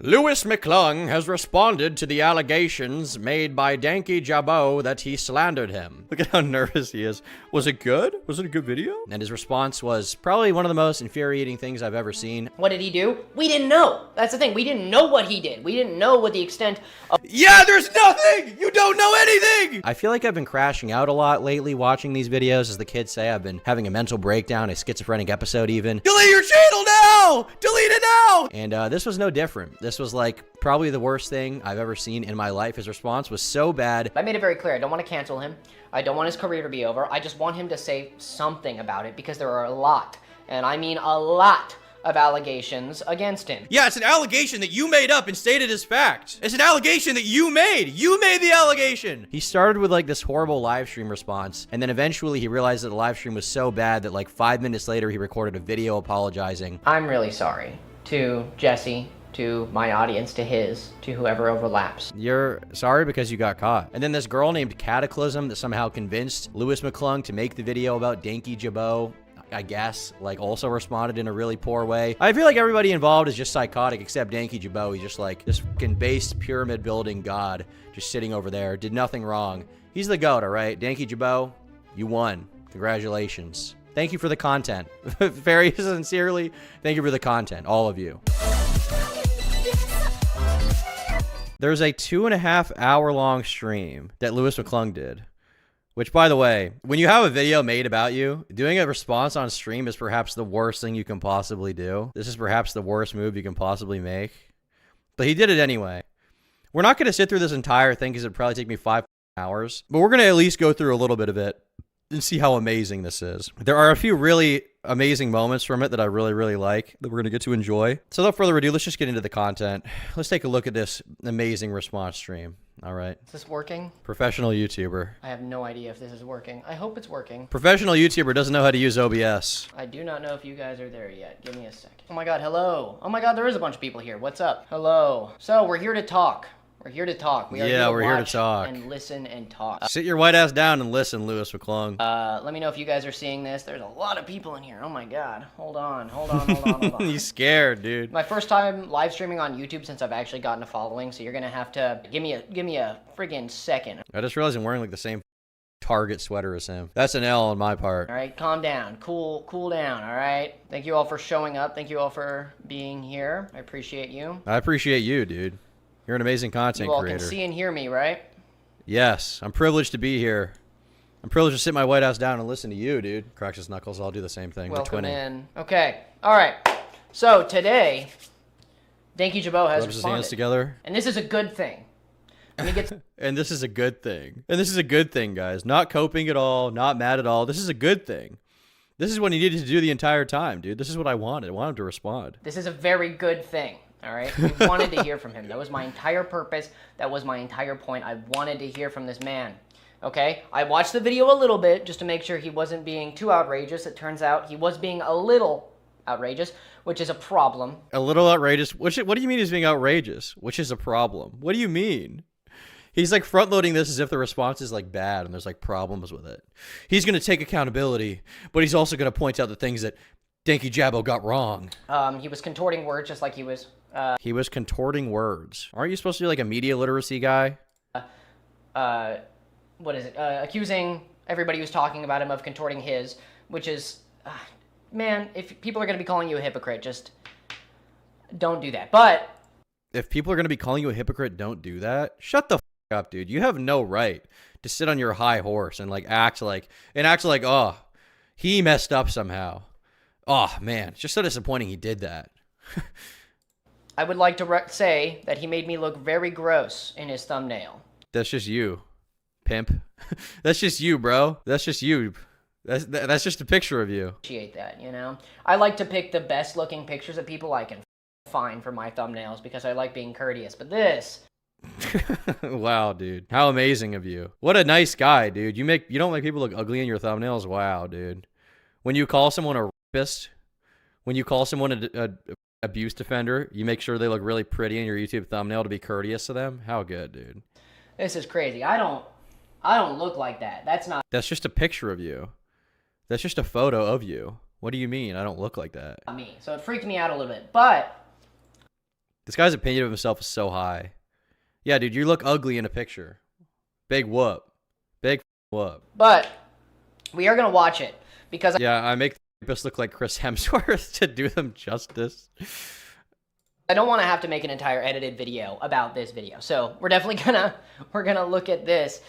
Louis McClung has responded to the allegations made by Danky Jabot that he slandered him. Look at how nervous he is. Was it good? Was it a good video? And his response was probably one of the most infuriating things I've ever seen. What did he do? We didn't know. That's the thing. We didn't know what he did. We didn't know what the extent of— Yeah, there's nothing! You don't know anything! I feel like I've been crashing out a lot lately watching these videos. As the kids say, I've been having a mental breakdown, a schizophrenic episode even. Delete your channel now! Delete it now! And this was no different. This was like probably the worst thing I've ever seen in my life. His response was so bad. I made it very clear. I don't want to cancel him. I don't want his career to be over. I just want him to say something about it because there are a lot, and I mean a lot, of allegations against him. Yeah, it's an allegation that you made up and stated as fact. It's an allegation that you made. You made the allegation. He started with like this horrible live stream response, and then eventually he realized that the live stream was so bad that like 5 minutes later he recorded a video apologizing. I'm really sorry to Jesse, to my audience, to his, to whoever overlaps. You're sorry because you got caught. And then this girl named Cataclysm that somehow convinced Louis McClung to make the video about Danky Jabot, I guess, like also responded in a really poor way. I feel like everybody involved is just psychotic except Danky Jabot. He's just like this fucking based pyramid building god just sitting over there. Did nothing wrong. He's the goat, all right? Danky Jabot, you won. Congratulations. Thank you for the content. Very sincerely, thank you for the content, all of you. There's a 2.5 hour long stream that Louis McClung did. Which, by the way, when you have a video made about you, doing a response on stream is perhaps the worst thing you can possibly do. This is perhaps the worst move you can possibly make. But he did it anyway. We're not going to sit through this entire thing because it'd probably take me 5 hours. But we're going to at least go through a little bit of it and see how amazing this is. There are a few really amazing moments from it that I really like that we're going to get to enjoy. So without further ado, let's just get into the content. Let's take a look at this amazing response stream. All right. Is this working? Professional YouTuber. I have no idea if this is working. I hope it's working. Professional YouTuber doesn't know how to use OBS. I do not know if you guys are there yet. Give me a second. Oh my god, hello. Oh my god, there is a bunch of people here. What's up? Hello. So, we're here to talk. We're here to talk. We're here to talk. And listen and talk. Sit your white ass down and listen, Louis McClung. Let me know if you guys are seeing this. There's a lot of people in here. Oh my god. Hold on. He's scared, dude. My first time live streaming on YouTube since I've actually gotten a following, so you're gonna have to give me a friggin' second. I just realized I'm wearing like the same Target sweater as him. That's an L on my part. All right, calm down. Cool down, all right? Thank you all for showing up. Thank you all for being here. I appreciate you. I appreciate you, dude. You're an amazing content creator. You all can see and hear me, right? Yes, I'm privileged to be here. I'm privileged to sit my white ass down and listen to you, dude. Cracks his knuckles. I'll do the same thing. Welcome in. Okay. All right. So today, Danky Jabot has rubs responded. His hands together. And this is a good thing. Let me get. And this is a good thing. And this is a good thing, guys. Not coping at all. Not mad at all. This is a good thing. This is what he needed to do the entire time, dude. This is what I wanted. I wanted him to respond. This is a very good thing. All right, we wanted to hear from him. That was my entire purpose. That was my entire point. I wanted to hear from this man. Okay, I watched the video a little bit just to make sure he wasn't being too outrageous. It turns out he was being a little outrageous, which is a problem. A little outrageous? What do you mean he's being outrageous? Which is a problem? What do you mean? He's like front-loading this as if the response is like bad and there's like problems with it. He's going to take accountability, but he's also going to point out the things that Danky Jabot got wrong. He was contorting words just like he was... He was contorting words. Aren't you supposed to be like a media literacy guy? What is it? Accusing everybody who's talking about him of contorting his, which is... man, if people are going to be calling you a hypocrite, just don't do that. But... if people are going to be calling you a hypocrite, don't do that. Shut the f*** up, dude. You have no right to sit on your high horse and like act like, oh, he messed up somehow. Oh, man, it's just so disappointing he did that. I would like to say that he made me look very gross in his thumbnail. That's just you, pimp. That's just you, bro. That's just you. That's just a picture of you. Appreciate that, you know? I like to pick the best looking pictures of people I can find for my thumbnails because I like being courteous. But this... Wow, dude. How amazing of you. What a nice guy, dude. You don't make people look ugly in your thumbnails? Wow, dude. When you call someone a rapist, when you call someone a abuse defender, you make sure they look really pretty in your YouTube thumbnail to be courteous to them? How good, dude. This is crazy. I don't look like that. That's just a picture of you. That's just a photo of you. What do you mean I don't look like that? not me. So it freaked me out a little bit. But This guy's opinion of himself is so high. Yeah, dude, you look ugly in a picture. Big whoop. Big whoop. But we are going to watch it because yeah, I make the rapists look like Chris Hemsworth to do them justice. I don't want to have to make an entire edited video about this video. So we're definitely we're gonna look at this.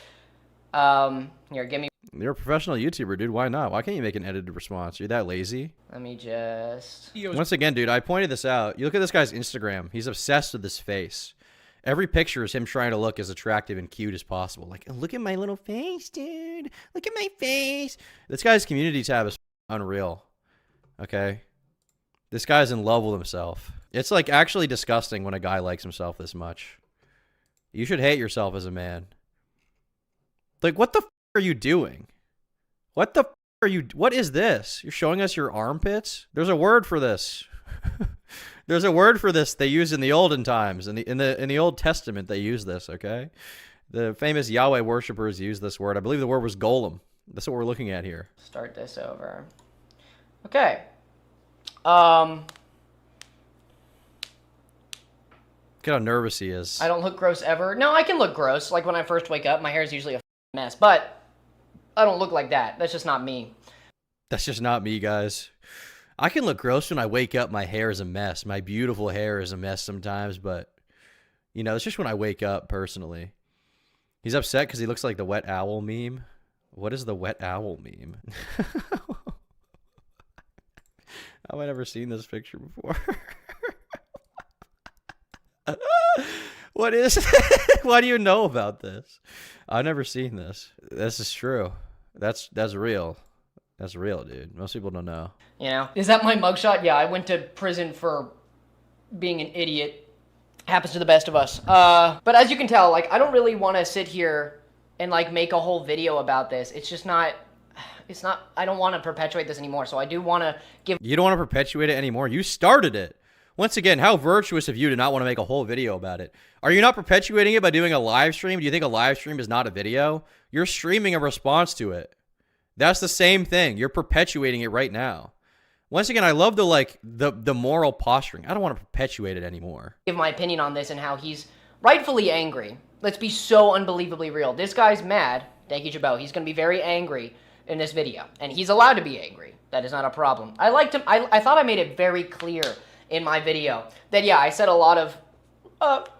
Here, give me. You're a professional YouTuber, dude. Why not? Why can't you make an edited response? You're that lazy? Let me just. Once again, dude, I pointed this out. You look at this guy's Instagram. He's obsessed with his face. Every picture is him trying to look as attractive and cute as possible. Like, look at my little face, dude. Look at my face. This guy's community tab is unreal. Okay? This guy's in love with himself. It's like actually disgusting when a guy likes himself this much. You should hate yourself as a man. Like, what the f are you doing? What the f are you... What is this? You're showing us your armpits? There's a word for this. There's a word for this they used in the olden times. In the Old Testament, they use this, okay? The famous Yahweh worshippers use this word. I believe the word was golem. That's what we're looking at here. Start this over. Okay. Look how nervous he is. I don't look gross ever. No, I can look gross. Like when I first wake up, my hair is usually a mess. But I don't look like that. That's just not me. That's just not me, guys. I can look gross when I wake up. My hair is a mess. My beautiful hair is a mess sometimes. But, you know, it's just when I wake up personally. He's upset because he looks like the wet owl meme. What is the wet owl meme? Have I never seen this picture before? What is it? Why do you know about this? I've never seen this. This is true. That's real. That's real, dude. Most people don't know. You know? Is that my mugshot? Yeah, I went to prison for being an idiot. Happens to the best of us. But as you can tell, like, I don't really want to sit here and, like, make a whole video about this. It's just not... It's not... I don't want to perpetuate this anymore, so I do want to give... You don't want to perpetuate it anymore? You started it. Once again, how virtuous of you to not want to make a whole video about it. Are you not perpetuating it by doing a live stream? Do you think a live stream is not a video? You're streaming a response to it. That's the same thing. You're perpetuating it right now. Once again, I love the moral posturing. I don't want to perpetuate it anymore. Give my opinion on this and how he's rightfully angry. Let's be so unbelievably real. This guy's mad. Thank you, Jabot. He's going to be very angry in this video. And he's allowed to be angry. That is not a problem. I liked him. I thought I made it very clear in my video that, yeah, I said a lot of,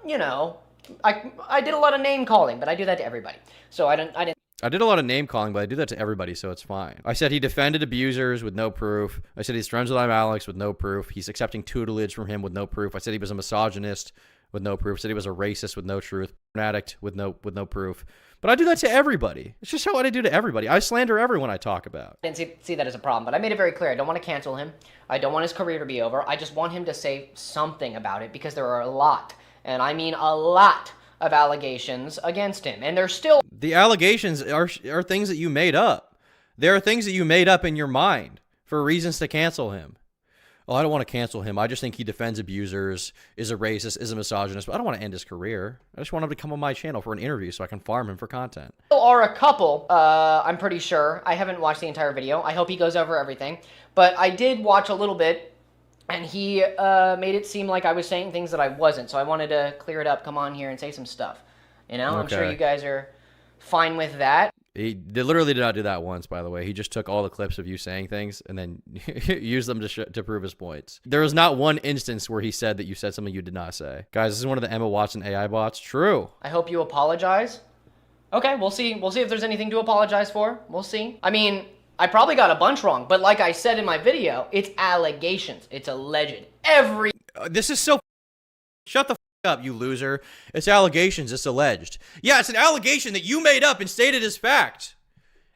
you know, I did a lot of name calling, but I do that to everybody. So I did a lot of name calling, but I do that to everybody, so it's fine. I said he defended abusers with no proof. I said he's friends with Alex with no proof. He's accepting tutelage from him with no proof. I said he was a misogynist with no proof. I said he was a racist with no truth. An addict with no proof. But I do that to everybody. It's just what I do to everybody. I slander everyone I talk about. I didn't see that as a problem, but I made it very clear. I don't want to cancel him. I don't want his career to be over. I just want him to say something about it because there are a lot, and I mean a lot, of allegations against him. And they're still... The allegations are things that you made up. There are things that you made up in your mind for reasons to cancel him. Oh, I don't want to cancel him. I just think he defends abusers, is a racist, is a misogynist, but I don't want to end his career. I just want him to come on my channel for an interview so I can farm him for content. There are a couple, I'm pretty sure. I haven't watched the entire video. I hope he goes over everything. But I did watch a little bit, and he made it seem like I was saying things that I wasn't. So I wanted to clear it up, come on here and say some stuff. You know, I'm sure you guys are fine with that. He literally did not do that once, by the way. He just took all the clips of you saying things and then used them to prove his points. There was not one instance where he said that you said something you did not say. Guys, this is one of the Emma Watson AI bots. True. I hope you apologize. Okay, we'll see. We'll see if there's anything to apologize for. We'll see. I mean, I probably got a bunch wrong, but like I said in my video, it's allegations. It's alleged. This is so... Shut the up, you loser. It's allegations. It's alleged. Yeah, it's an allegation that you made up and stated as fact.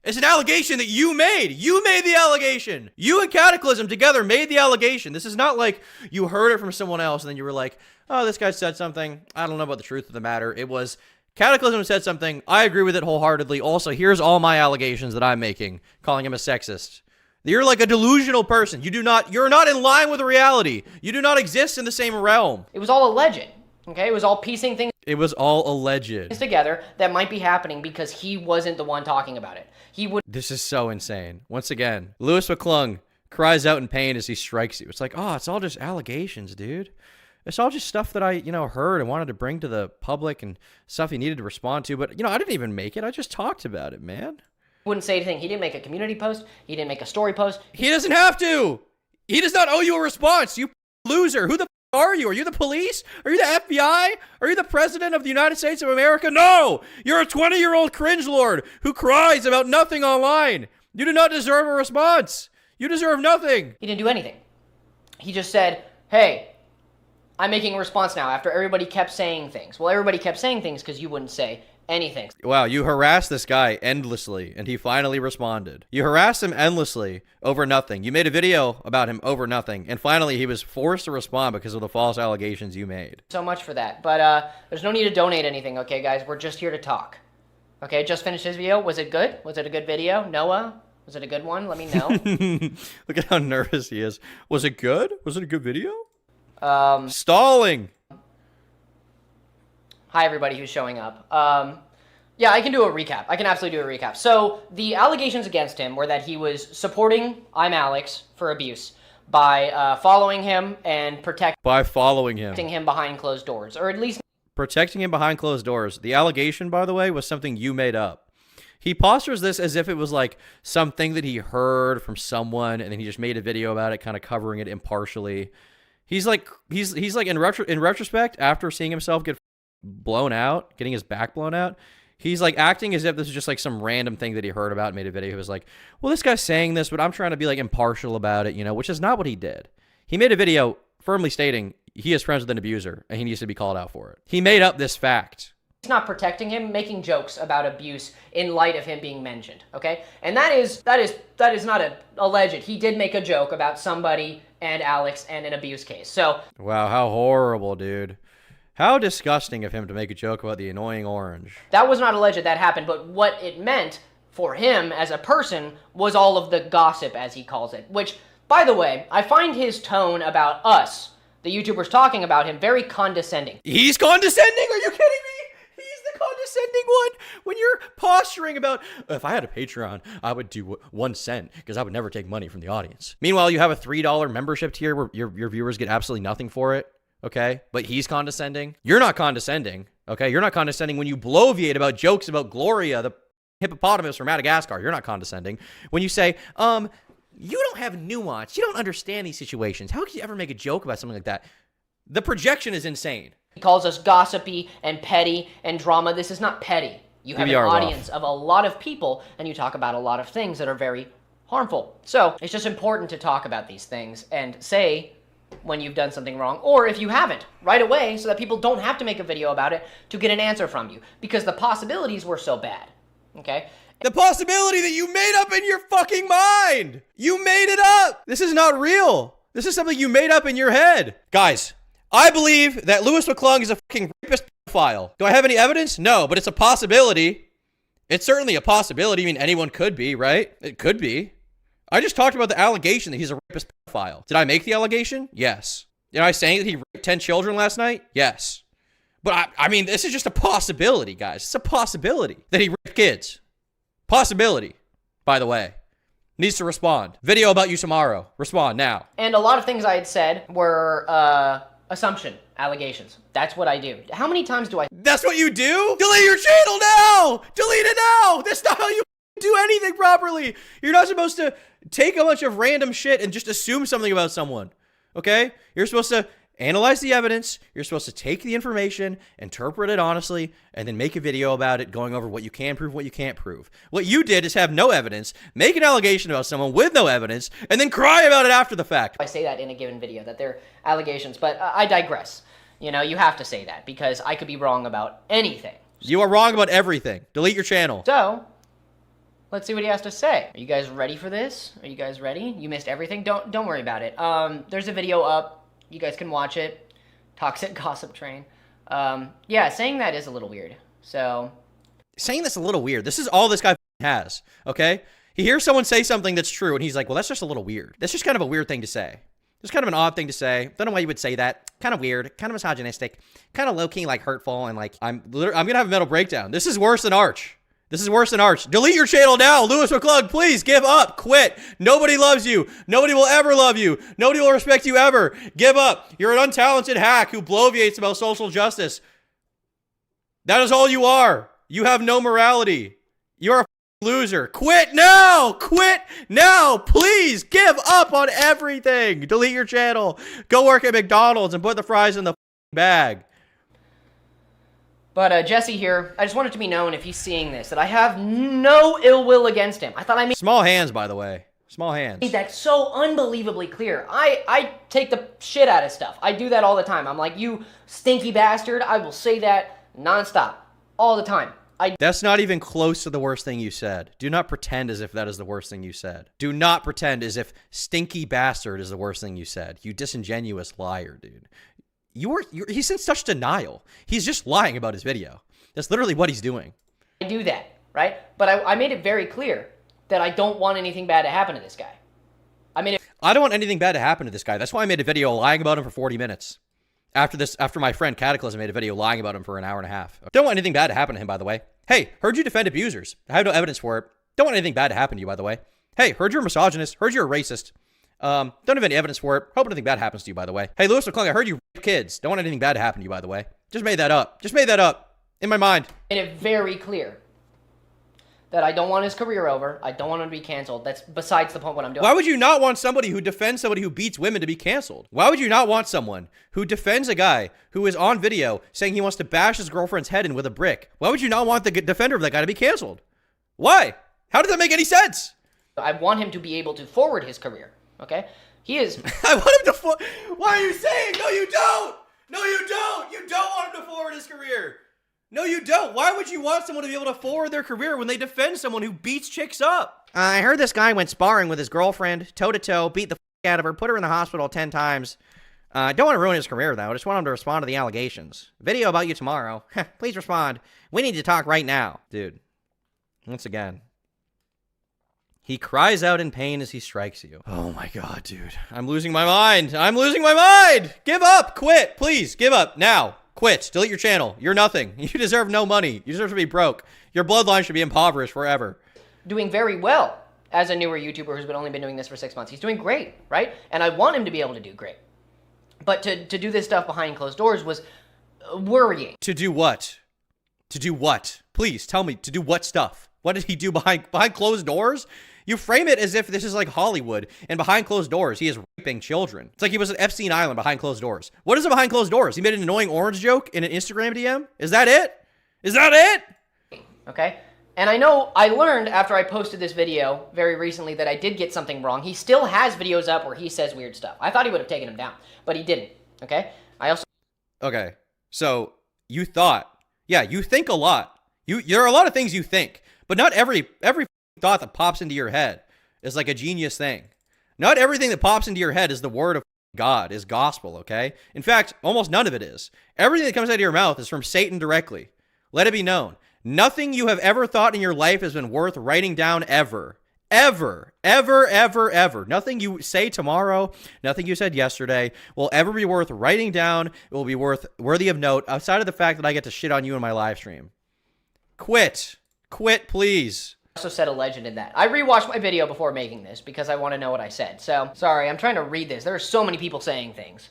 It's an allegation that you made. You made the allegation. You and Cataclysm together made the allegation. This is not like you heard it from someone else and then you were like, oh, this guy said something. I don't know about the truth of the matter. It was Cataclysm said something. I agree with it wholeheartedly. Also, here's all my allegations that I'm making, calling him a sexist. You're like a delusional person. You're not in line with reality. You do not exist in the same realm. It was all alleged. Okay, it was all piecing things. It was all alleged. Together that might be happening because he wasn't the one talking about it. He would. This is so insane. Once again, Louis McClung cries out in pain as he strikes you. It's like, oh, it's all just allegations, dude. It's all just stuff that I, heard and wanted to bring to the public and stuff he needed to respond to. But, I didn't even make it. I just talked about it, man. Wouldn't say anything. He didn't make a community post. He didn't make a story post. He doesn't have to. He does not owe you a response. You loser. Who the are you? Are you the police? Are you the FBI? Are you the president of the United States of America? No! You're a 20-year-old cringe lord who cries about nothing online. You do not deserve a response. You deserve nothing. He didn't do anything. He just said, hey, I'm making a response now after everybody kept saying things. Well, everybody kept saying things because you wouldn't say anything. Wow, you harassed this guy endlessly, and he finally responded. You harassed him endlessly over nothing. You made a video about him over nothing, and finally he was forced to respond because of the false allegations you made. So much for that. But there's no need to donate anything, okay, guys? We're just here to talk. Okay, just finished his video. Was it good? Was it a good video? Noah? Was it a good one? Let me know. Look at how nervous he is. Was it good? Was it a good video? Stalling. Hi, everybody who's showing up. Yeah, I can do a recap. I can absolutely do a recap. So the allegations against him were that he was supporting I'm Alex for abuse by following him and protecting him behind closed doors, or at least protecting him behind closed doors. The allegation, by the way, was something you made up. He postures this as if it was like something that he heard from someone, and then he just made a video about it, kind of covering it impartially. He's like in retrospect, after seeing himself get blown out, getting his back blown out, he's like acting as if this is just like some random thing that he heard about and made a video. He was like, well, this guy's saying this, but I'm trying to be like impartial about it, which is not what he did. He made a video firmly stating he is friends with an abuser and he needs to be called out for it. He made up this fact. He's not protecting him, making jokes about abuse in light of him being mentioned, okay? And that is not alleged. He did make a joke about somebody and Alex and an abuse case. So wow, how horrible, dude. How disgusting of him to make a joke about the annoying orange. That was not alleged that happened, but what it meant for him as a person was all of the gossip, as he calls it, which, by the way, I find his tone about us, the YouTubers talking about him, very condescending. He's condescending? Are you kidding me? Condescending one when you're posturing about, if I had a Patreon, I would do 1 cent because I would never take money from the audience. Meanwhile, you have a $3 membership tier where your viewers get absolutely nothing for it, okay? But he's condescending. You're not condescending, okay? You're not condescending when you bloviate about jokes about Gloria, the hippopotamus from Madagascar. You're not condescending. When you say, you don't have nuance, you don't understand these situations. How could you ever make a joke about something like that? The projection is insane. He calls us gossipy and petty and drama. This is not petty. You have an audience of a lot of people, and you talk about a lot of things that are very harmful. So it's just important to talk about these things and say when you've done something wrong, or if you haven't, right away, so that people don't have to make a video about it to get an answer from you, because the possibilities were so bad, okay? The possibility that you made up in your fucking mind! You made it up! This is not real! This is something you made up in your head. Guys, I believe that Louis McClung is a fucking rapist pedophile. Do I have any evidence? No, but it's a possibility. It's certainly a possibility. I mean, anyone could be, right? It could be. I just talked about the allegation that he's a rapist pedophile. Did I make the allegation? Yes. Did I say that he raped 10 children last night? Yes. But I mean, this is just a possibility, guys. It's a possibility that he raped kids. Possibility, by the way. Needs to respond. Video about you tomorrow. Respond now. And a lot of things I had said were, assumption, allegations. That's what I do. How many times do I... That's what you do? Delete your channel now! Delete it now! That's not how you do anything properly. You're not supposed to take a bunch of random shit and just assume something about someone. Okay? You're supposed to analyze the evidence. You're supposed to take the information, interpret it honestly, and then make a video about it, going over what you can prove, what you can't prove. What you did is have no evidence, make an allegation about someone with no evidence, and then cry about it after the fact. I say that in a given video, that they're allegations, but I digress. You know, you have to say that, because I could be wrong about anything. You are wrong about everything. Delete your channel. So, let's see what he has to say. Are you guys ready for this? Are you guys ready? You missed everything? Don't worry about it. There's a video up. You guys can watch it. Toxic gossip train. Yeah, saying that is a little weird. So, saying that's a little weird. This is all this guy has, okay? He hears someone say something that's true, and he's like, well, that's just a little weird. That's just kind of a weird thing to say. It's kind of an odd thing to say. Don't know why you would say that. Kind of weird. Kind of misogynistic. Kind of low-key, like, hurtful, and, like, I'm gonna have a mental breakdown. This is worse than Arch. This is worse than Arch. Delete your channel now. Lewis McClung, please give up. Quit. Nobody loves you. Nobody will ever love you. Nobody will respect you ever. Give up. You're an untalented hack who bloviates about social justice. That is all you are. You have no morality. You're a loser. Quit now. Quit now. Please give up on everything. Delete your channel. Go work at McDonald's and put the fries in the bag. But Jesse here, I just want it to be known, if he's seeing this, that I have no ill will against him. I thought I made Small hands, by the way. Small hands. that so unbelievably clear. I take the shit out of stuff. I do that all the time. I'm like, you stinky bastard. I will say that nonstop, all the time. That's not even close to the worst thing you said. Do not pretend as if that is the worst thing you said. Do not pretend as if stinky bastard is the worst thing you said. You disingenuous liar, dude. He's in such denial. He's just lying about his video. That's literally what he's doing. I do that, right? But I made it very clear that I don't want anything bad to happen to this guy. I don't want anything bad to happen to this guy. That's why I made a video lying about him for 40 minutes. After my friend Cataclysm made a video lying about him for an hour and a half. Don't want anything bad to happen to him, by the way. Hey, heard you defend abusers. I have no evidence for it. Don't want anything bad to happen to you, by the way. Hey, heard you're a misogynist. Heard you're a racist. Don't have any evidence for it. Hope nothing bad happens to you, by the way. Hey, Lewis McClung, I heard you rape kids. Don't want anything bad to happen to you, by the way. Just made that up. Just made that up. In my mind. Made it very clear that I don't want his career over. I don't want him to be canceled. That's besides the point what I'm doing. Why would you not want somebody who defends somebody who beats women to be canceled? Why would you not want someone who defends a guy who is on video saying he wants to bash his girlfriend's head in with a brick? Why would you not want the defender of that guy to be canceled? Why? How does that make any sense? I want him to be able to forward his career, okay? He is... I want him to... Why are you saying? No, you don't! No, you don't! You don't want him to forward his career! No, you don't. Why would you want someone to be able to forward their career when they defend someone who beats chicks up? I heard this guy went sparring with his girlfriend, toe-to-toe, beat the out of her, put her in the hospital 10 times. I don't want to ruin his career, though. I just want him to respond to the allegations. Video about you tomorrow. Please respond. We need to talk right now. Dude, once again, he cries out in pain as he strikes you. Oh my God, dude. I'm losing my mind. I'm losing my mind. Give up. Quit. Please, give up. Now. Quit. Delete your channel. You're nothing. You deserve no money. You deserve to be broke. Your bloodline should be impoverished forever. Doing very well as a newer YouTuber who's only been doing this for 6 months. He's doing great, right? And I want him to be able to do great. But to do this stuff behind closed doors was worrying. To do what? To do what? Please tell me, to do what stuff? What did he do behind closed doors? You frame it as if this is like Hollywood, and behind closed doors, he is raping children. It's like he was at Epstein Island behind closed doors. What is it behind closed doors? He made an annoying orange joke in an Instagram DM? Is that it? Is that it? Okay? And I know I learned after I posted this video very recently that I did get something wrong. He still has videos up where he says weird stuff. I thought he would have taken them down, but he didn't. Okay? Okay. So, you thought. Yeah, you think a lot. There are a lot of things you think, but not every thought that pops into your head is like a genius thing. Not everything that pops into your head is the word of God, is gospel, okay? In fact, almost none of it is. Everything that comes out of your mouth is from Satan directly. Let it be known. Nothing you have ever thought in your life has been worth writing down ever. Ever. Ever, ever, ever. Nothing you say tomorrow, nothing you said yesterday will ever be worth writing down. It will be worthy of note outside of the fact that I get to shit on you in my live stream. Quit. Quit, please. Also said a legend in that. I rewatched my video before making this because I want to know what I said. So, sorry, I'm trying to read this. There are so many people saying things.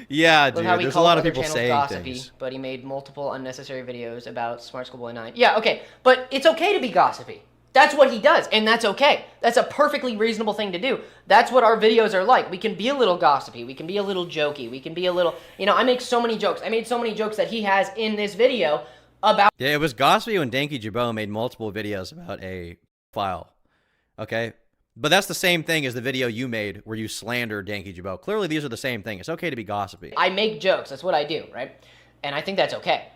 Yeah, dude, there's a lot of people saying gossipy, things. But he made multiple unnecessary videos about Smart Schoolboy 9. Yeah, okay, but it's okay to be gossipy. That's what he does, and that's okay. That's a perfectly reasonable thing to do. That's what our videos are like. We can be a little gossipy. We can be a little jokey. We can be a little... You know, I make so many jokes. I made so many jokes that he has in this video about... Yeah, it was gossipy when Danky Jabot made multiple videos about a file. Okay? But that's the same thing as the video you made where you slandered Danky Jabot. Clearly, these are the same thing. It's okay to be gossipy. I make jokes. That's what I do, right? And I think that's okay.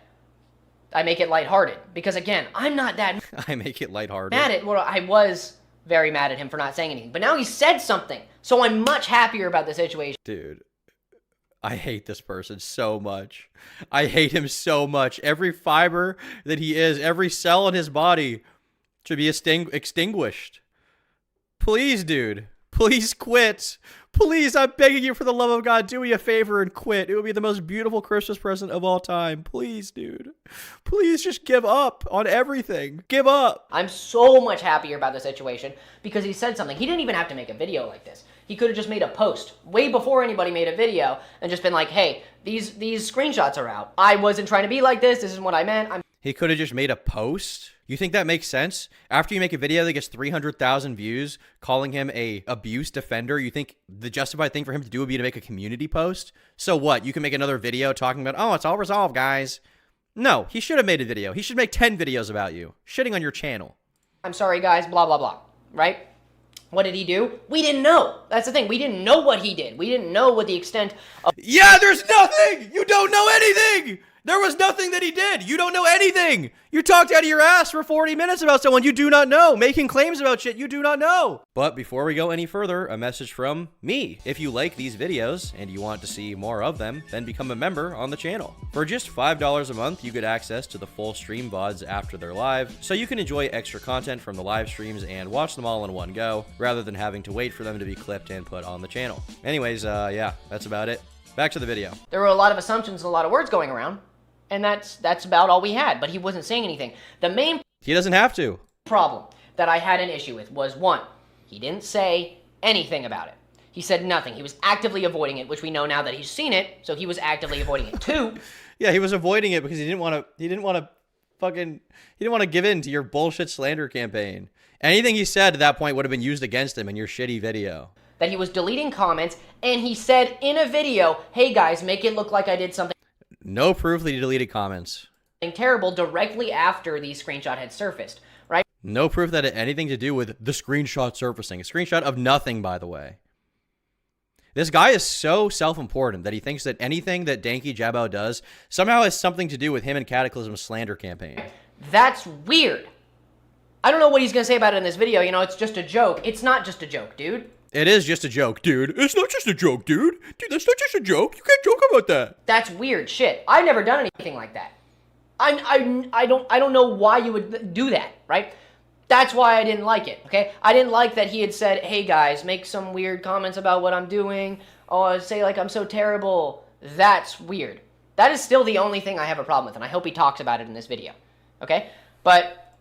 I make it lighthearted. Because, again, I'm not that... I make it lighthearted. Mad at... Well, I was very mad at him for not saying anything. But now he said something. So I'm much happier about the situation. Dude. I hate this person so much. I hate him so much. Every fiber that he is, every cell in his body should be extinguished. Please, dude. Please quit. Please, I'm begging you for the love of God, do me a favor and quit. It would be the most beautiful Christmas present of all time. Please, dude. Please just give up on everything. Give up. I'm so much happier about the situation because he said something. He didn't even have to make a video like this. He could have just made a post way before anybody made a video and just been like, hey, these screenshots are out. I wasn't trying to be like this. This isn't what I meant. He could have just made a post? You think that makes sense? After you make a video that gets 300,000 views calling him a abuse defender, you think the justified thing for him to do would be to make a community post? So what? You can make another video talking about, oh, it's all resolved, guys. No, he should have made a video. He should make 10 videos about you, shitting on your channel. I'm sorry, guys, blah, blah, blah, right? What did he do? We didn't know. That's the thing. We didn't know what he did. We didn't know what the extent of... Yeah, there's nothing! You don't know anything! There was nothing that he did. You don't know anything. You talked out of your ass for 40 minutes about someone you do not know, making claims about shit you do not know. But before we go any further, a message from me. If you like these videos and you want to see more of them, then become a member on the channel. For just $5 a month, you get access to the full stream VODs after they're live, so you can enjoy extra content from the live streams and watch them all in one go, rather than having to wait for them to be clipped and put on the channel. Anyways, yeah, that's about it. Back to the video. There were a lot of assumptions and a lot of words going around. And that's about all we had, but he wasn't saying anything. The main He doesn't have to. problem that I had an issue with was, one, he didn't say anything about it. He said nothing. He was actively avoiding it, which we know now that he's seen it, so he was actively avoiding it. Two, Yeah, he was avoiding it because he didn't want to give in to your bullshit slander campaign. Anything he said at that point would have been used against him in your shitty video. that he was deleting comments, and he said in a video, hey guys, make it look like I did something No proof that he deleted comments. terrible directly after the screenshot had surfaced, right? No proof that it had anything to do with the screenshot surfacing. A screenshot of nothing, by the way. This guy is so self-important that he thinks that anything that Danky Jabbo does somehow has something to do with him and Cataclysm's slander campaign. That's weird. I don't know what he's going to say about it in this video. You know, it's just a joke. It's not just a joke, dude. It is just a joke, dude. It's not just a joke, dude. Dude, that's not just a joke. You can't joke about that. That's weird shit. I've never done anything like that. I don't know why you would do that, right? That's why I didn't like it, okay? I didn't like that he had said, hey guys, make some weird comments about what I'm doing. Oh, say like I'm so terrible. That's weird. That is still the only thing I have a problem with, and I hope he talks about it in this video, okay? But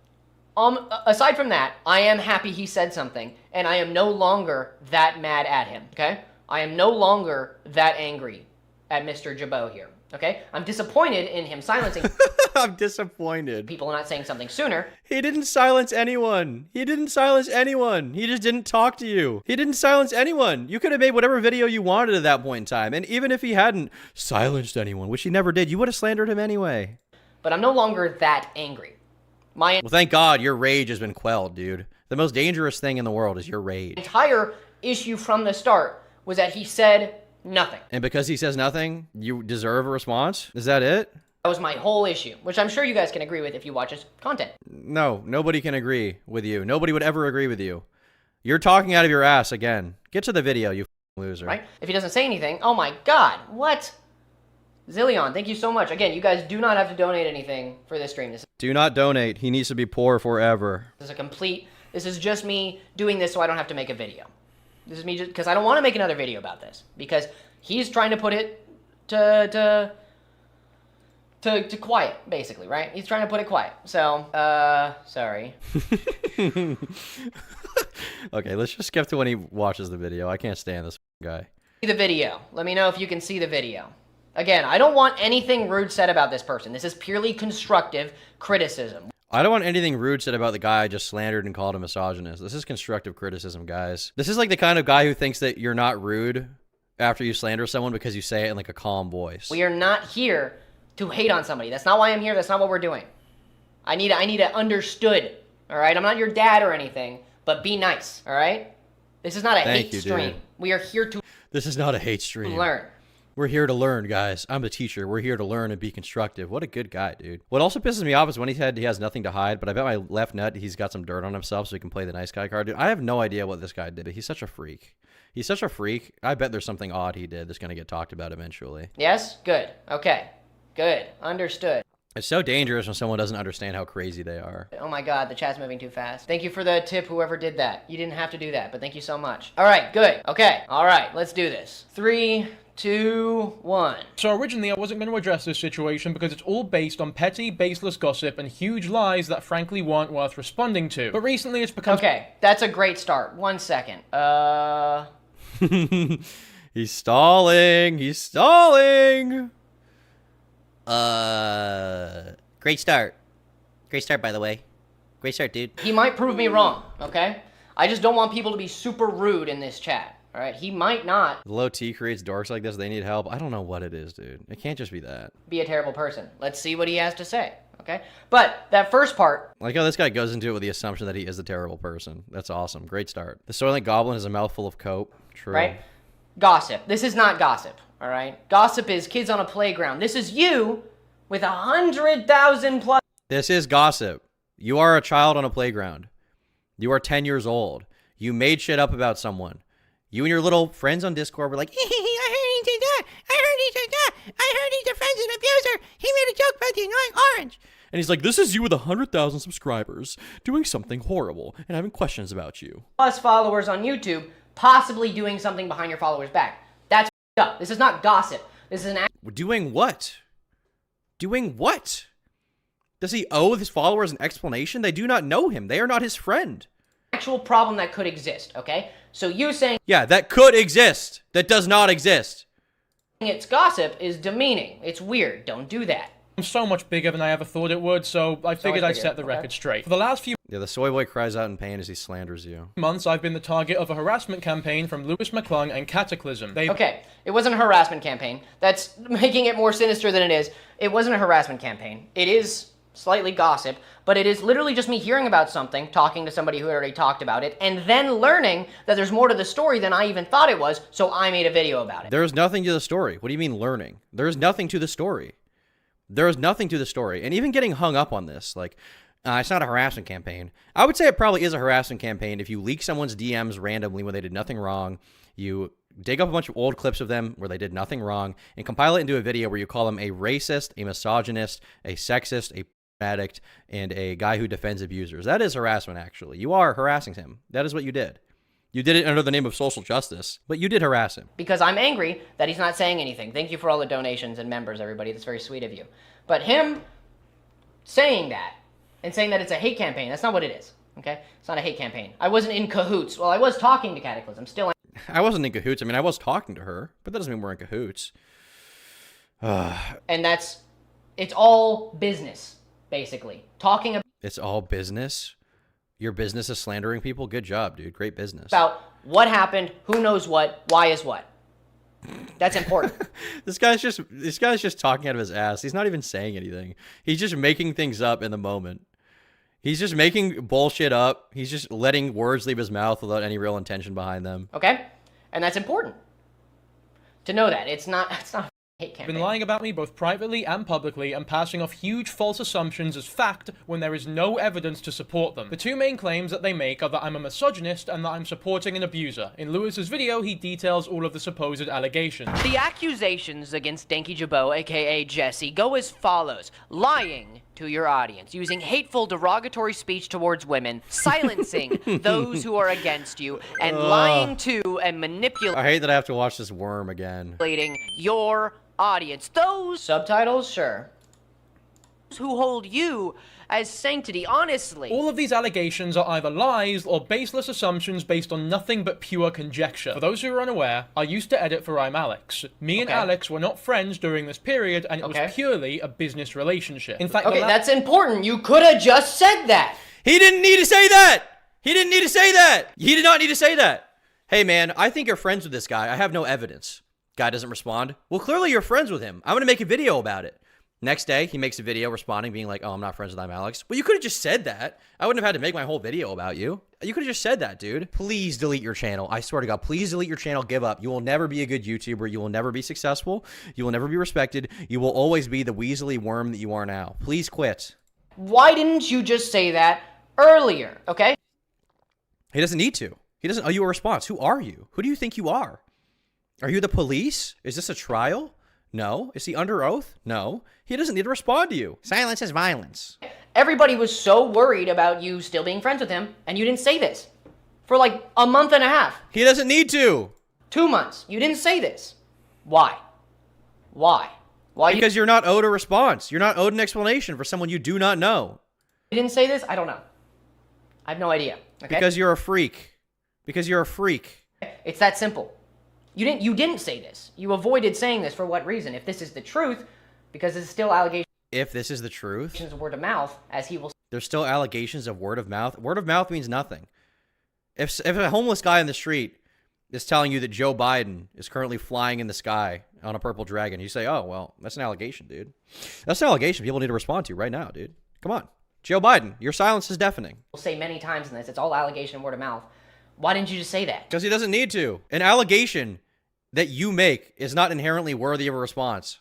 aside from that, I am happy he said something, and I am no longer that mad at him, okay? I am no longer that angry at Mr. Jabbo here, okay? I'm disappointed in him silencing I'm disappointed. people not saying something sooner. He didn't silence anyone. He didn't silence anyone. He just didn't talk to you. He didn't silence anyone. You could have made whatever video you wanted at that point in time. And even if he hadn't silenced anyone, which he never did, you would have slandered him anyway. But I'm no longer that angry. My Well, thank God your rage has been quelled, dude. The most dangerous thing in the world is your rage. entire issue from the start was that he said nothing. And because he says nothing, you deserve a response? Is that it? That was my whole issue, which I'm sure you guys can agree with if you watch his content. No, nobody can agree with you. Nobody would ever agree with you. You're talking out of your ass again. Get to the video, you loser. Right? If he doesn't say anything, oh my god, what? Zillion, thank you so much. Again, you guys do not have to donate anything for this stream. This Do not donate. He needs to be poor forever. is a complete, this is just me doing this so I don't have to make a video. This is me just, because I don't want to make another video about this. Because he's trying to put it to quiet, basically, right? He's trying to put it quiet. So, sorry. Okay, let's just skip to when he watches the video. I can't stand this guy. See the video. Let me know if you can see the video. Again, I don't want anything rude said about this person. This is purely constructive criticism. I don't want anything rude said about the guy I just slandered and called a misogynist. This is constructive criticism, guys. This is like the kind of guy who thinks that you're not rude after you slander someone because you say it in like a calm voice. We are not here to hate on somebody. That's not why I'm here. That's not what we're doing. I need it understood. All right? I'm not your dad or anything, but be nice. All right? This is not a hate stream. We are here to This is not a hate stream. learn. We're here to learn, guys. I'm the teacher. We're here to learn and be constructive. What a good guy, dude. What also pisses me off is when he said he has nothing to hide, but I bet my left nut, he's got some dirt on himself so he can play the nice guy card. Dude, I have no idea what this guy did. He's such a freak. He's such a freak. I bet there's something odd he did that's going to get talked about eventually. Yes? Good. Okay. Good. Understood. It's so dangerous when someone doesn't understand how crazy they are. Oh my god, the chat's moving too fast. Thank you for the tip, whoever did that. You didn't have to do that, but thank you so much. All right, good. Okay, all right, let's do this. 3, 2, 1. So originally I wasn't going to address this situation because it's all based on petty, baseless gossip and huge lies that frankly weren't worth responding to. But recently it's become... Okay, that's a great start. 1 second. He's stalling. He's stalling. Great start. Great start, by the way. Great start, dude. He might prove me wrong, okay? I just don't want people to be super rude in this chat, all right? He might not Low T creates dorks like this. They need help. I don't know what it is, dude. It can't just be that. be a terrible person. Let's see what he has to say, okay? But that first part... Like how this guy goes into it with the assumption that he is a terrible person. That's awesome. Great start. The Soylent Goblin is a mouthful of coke. True. Right? Gossip. This is not gossip, all right? Gossip is kids on a playground. This is you with 100,000 plus... This is gossip. You are a child on a playground. You are 10 years old. You made shit up about someone. You and your little friends on Discord were like, I heard he did that. I heard he did that. I heard he's a friend's an abuser. He made a joke about the annoying orange. And he's like, this is you with 100,000 subscribers doing something horrible and having questions about you. Plus followers on YouTube, possibly doing something behind your followers' back. That's up. This is not gossip. This is an Doing what? Doing what? Does he owe his followers an explanation? They do not know him. They are not his friend. actual problem that could exist, okay? So you saying Yeah, that could exist. That does not exist. it's gossip is demeaning. It's weird. Don't do that. I'm so much bigger than I ever thought it would, so I figured I'd bigger, set the okay. record straight. For the last few Yeah, the soy boy cries out in pain as he slanders you. months, I've been the target of a harassment campaign from Lewis McClung and Cataclysm. They've Okay, it wasn't a harassment campaign. That's making it more sinister than it is. It wasn't a harassment campaign. It is slightly gossip, but it is literally just me hearing about something, talking to somebody who already talked about it, and then learning that there's more to the story than I even thought it was, so I made a video about it. There's nothing to the story. What do you mean learning? There's nothing to the story. There is nothing to the story. And even getting hung up on this, like, it's not a harassment campaign. I would say it probably is a harassment campaign if you leak someone's DMs randomly when they did nothing wrong, you dig up a bunch of old clips of them where they did nothing wrong, and compile it into a video where you call them a racist, a misogynist, a sexist, a addict, and a guy who defends abusers. That is harassment, actually. You are harassing him. That is what you did. You did it under the name of social justice, but you did harass him. Because I'm angry that he's not saying anything. Thank you for all the donations and members, everybody. That's very sweet of you. But him saying that, and saying that it's a hate campaign, that's not what it is, okay? It's not a hate campaign. I wasn't in cahoots. Well, I was talking to Cataclysm. Still I wasn't in cahoots. I mean, I was talking to her, but that doesn't mean we're in cahoots. and it's all business, basically. Talking It's all business? Your business is slandering people? Good job, dude. Great business. about what happened, who knows what, why is what. That's important. This guy's just talking out of his ass. He's not even saying anything. He's just making things up in the moment. He's just making bullshit up. He's just letting words leave his mouth without any real intention behind them. Okay? And that's important. To know that. It's not a hate campaign. been lying about me both privately and publicly and passing off huge false assumptions as fact when there is no evidence to support them. The two main claims that they make are that I'm a misogynist and that I'm supporting an abuser. In Lewis's video, he details all of the supposed allegations. The accusations against Danky Jabot, aka Jesse, go as follows. Lying to your audience, using hateful, derogatory speech towards women, silencing those who are against you, and lying to and manipulating I hate that I have to watch this worm again. your audience. Those subtitles, sure. Who hold you as sanctity, honestly. All of these allegations are either lies or baseless assumptions based on nothing but pure conjecture. For those who are unaware, I used to edit for I'm Alex. Me and Okay. Alex were not friends during this period, and it Okay. was purely a business relationship. In fact, Okay, that's important. You could have just said that. He didn't need to say that! He didn't need to say that! He did not need to say that! Hey man, I think you're friends with this guy. I have no evidence. Guy doesn't respond. Well, clearly you're friends with him. I'm gonna make a video about it. Next day, he makes a video responding, being like, oh, I'm not friends with I'm Alex. Well, you could have just said that. I wouldn't have had to make my whole video about you. You could have just said that, dude. Please delete your channel. I swear to God, please delete your channel. Give up. You will never be a good YouTuber. You will never be successful. You will never be respected. You will always be the weaselly worm that you are now. Please quit. Why didn't you just say that earlier, okay? He doesn't need to. He doesn't owe you a response. Who are you? Who do you think you are? Are you the police? Is this a trial? No. Is he under oath? No. He doesn't need to respond to you. Silence is violence. Everybody was so worried about you still being friends with him, and you didn't say this. For like a month and a half. He doesn't need to. 2 months. You didn't say this. Why? Why? Why Because you're not owed a response. You're not owed an explanation for someone you do not know. you didn't say this? I don't know. I have no idea. Okay? Because you're a freak. Because you're a freak. It's that simple. You didn't say this. You avoided saying this for what reason? If this is the truth, because it's still allegations If this is the truth, of word of mouth, as he will there's still allegations of word of mouth. Word of mouth means nothing. If a homeless guy in the street is telling you that Joe Biden is currently flying in the sky on a purple dragon, you say, oh, well, that's an allegation, dude. That's an allegation people need to respond to right now, dude. Come on. Joe Biden, your silence is deafening. say many times in this, it's all allegation and word of mouth. Why didn't you just say that? Because he doesn't need to. An allegation that you make is not inherently worthy of a response.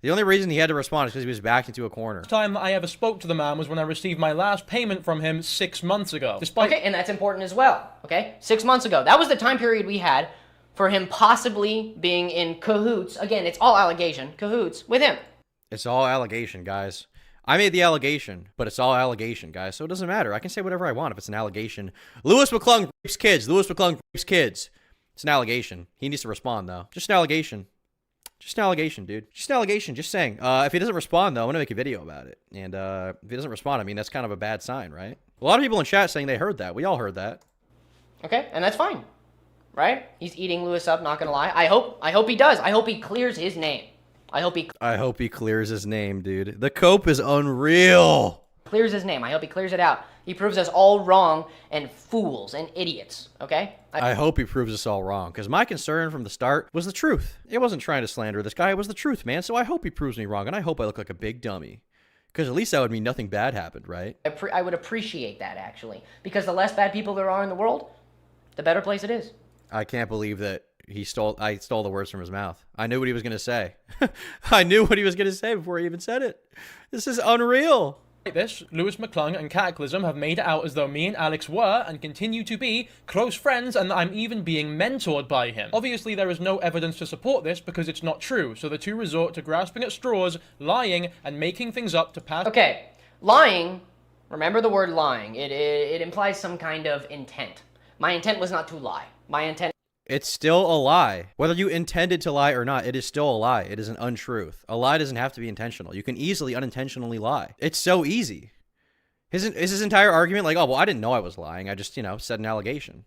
The only reason he had to respond is because he was backed into a corner. The time that I ever spoke to the man was when I received my last payment from him 6 months ago. Despite Okay, and that's important as well. Okay, 6 months ago. That was the time period we had for him possibly being in cahoots. Again, it's all allegation, cahoots with him. It's all allegation, guys. I made the allegation, but it's all allegation, guys. So it doesn't matter. I can say whatever I want if it's an allegation. Louis McClung rapes kids. Louis McClung rapes kids. It's an allegation. He needs to respond, though. Just an allegation. Just an allegation, dude. Just an allegation. Just saying. If he doesn't respond, though, I'm going to make a video about it. And if he doesn't respond, I mean, that's kind of a bad sign, right? A lot of people in chat saying they heard that. We all heard that. Okay, and that's fine, right? He's eating Lewis up, not gonna lie. I hope he does. I hope he clears his name. I hope he clears his name, dude. The cope is unreal. clears his name. I hope he clears it out. He proves us all wrong and fools and idiots, okay? I hope he proves us all wrong, because my concern from the start was the truth. It wasn't trying to slander this guy. It was the truth, man. So I hope he proves me wrong, and I hope I look like a big dummy. Because at least that would mean nothing bad happened, right? I would appreciate that, actually. Because the less bad people there are in the world, the better place it is. I can't believe that I stole the words from his mouth. I knew what he was going to say. I knew what he was going to say before he even said it. This is unreal. this, Louis McClung and Cataclysm have made it out as though me and Alex were, and continue to be, close friends, and that I'm even being mentored by him. Obviously, there is no evidence to support this because it's not true, so the two resort to grasping at straws, lying, and making things up to pass. Okay, lying, remember the word lying. It implies some kind of intent. My intent was not to lie. My intent... It's still a lie. Whether you intended to lie or not, it is still a lie. It is an untruth. A lie doesn't have to be intentional. You can easily unintentionally lie. It's so easy. Is his entire argument like, oh, well, I didn't know I was lying. I just, said an allegation.